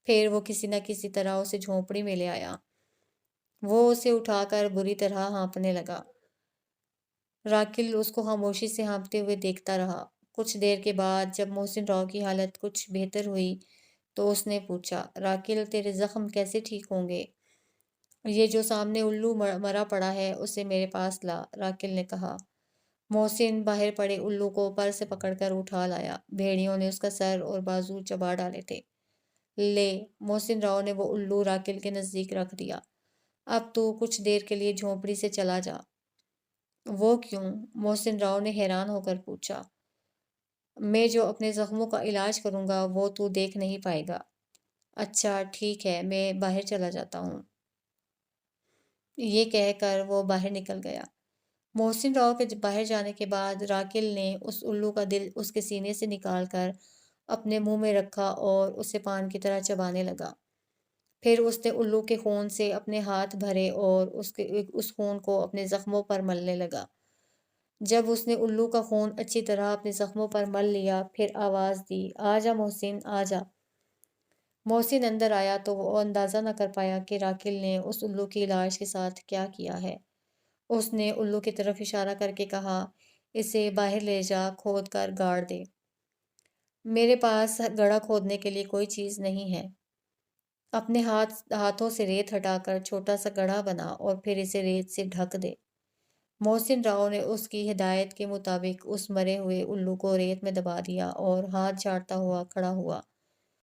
پھر وہ کسی نہ کسی طرح اسے جھونپڑی میں لے آیا۔ وہ اسے اٹھا کر بری طرح ہانپنے لگا۔ راکل اس کو خاموشی سے ہانپتے ہوئے دیکھتا رہا۔ کچھ دیر کے بعد جب محسن راؤ کی حالت کچھ بہتر ہوئی تو اس نے پوچھا، راکل، تیرے زخم کیسے ٹھیک ہوں گے؟ یہ جو سامنے الو مرا پڑا ہے اسے میرے پاس لا، راکل نے کہا۔ محسن باہر پڑے الو کو پر سے پکڑ کر اٹھا لایا۔ بھیڑیوں نے اس کا سر اور بازو چبا ڈالے تھے۔ لے، محسن راؤ نے وہ الو راکل کے نزدیک رکھ دیا۔ اب تو کچھ دیر کے لیے جھونپڑی سے چلا جا۔ وہ کیوں؟ محسن راؤ نے حیران ہو کر پوچھا۔ میں جو اپنے زخموں کا علاج کروں گا وہ تو دیکھ نہیں پائے گا۔ اچھا ٹھیک ہے، میں باہر چلا جاتا ہوں۔ یہ کہہ کر وہ باہر نکل گیا۔ محسن راؤ کے باہر جانے کے بعد راکل نے اس الو کا دل اس کے سینے سے نکال کر اپنے منہ میں رکھا اور اسے پان کی طرح چبانے لگا۔ پھر اس نے الو کے خون سے اپنے ہاتھ بھرے اور اس خون کو اپنے زخموں پر ملنے لگا۔ جب اس نے الو کا خون اچھی طرح اپنے زخموں پر مل لیا، پھر آواز دی، آجا محسن، آجا۔ محسن اندر آیا تو وہ اندازہ نہ کر پایا کہ راکل نے اس الو کی لاش کے ساتھ کیا کیا ہے۔ اس نے الو کی طرف اشارہ کر کے کہا، اسے باہر لے جا، کھود کر گاڑ دے۔ میرے پاس گڑھا کھودنے کے لیے کوئی چیز نہیں ہے۔ اپنے ہاتھوں سے ریت ہٹا کر چھوٹا سا گڑھا بنا اور پھر اسے ریت سے ڈھک دے۔ محسن راؤ نے اس کی ہدایت کے مطابق اس مرے ہوئے الو کو ریت میں دبا دیا اور ہاتھ جھاڑتا ہوا کھڑا ہوا۔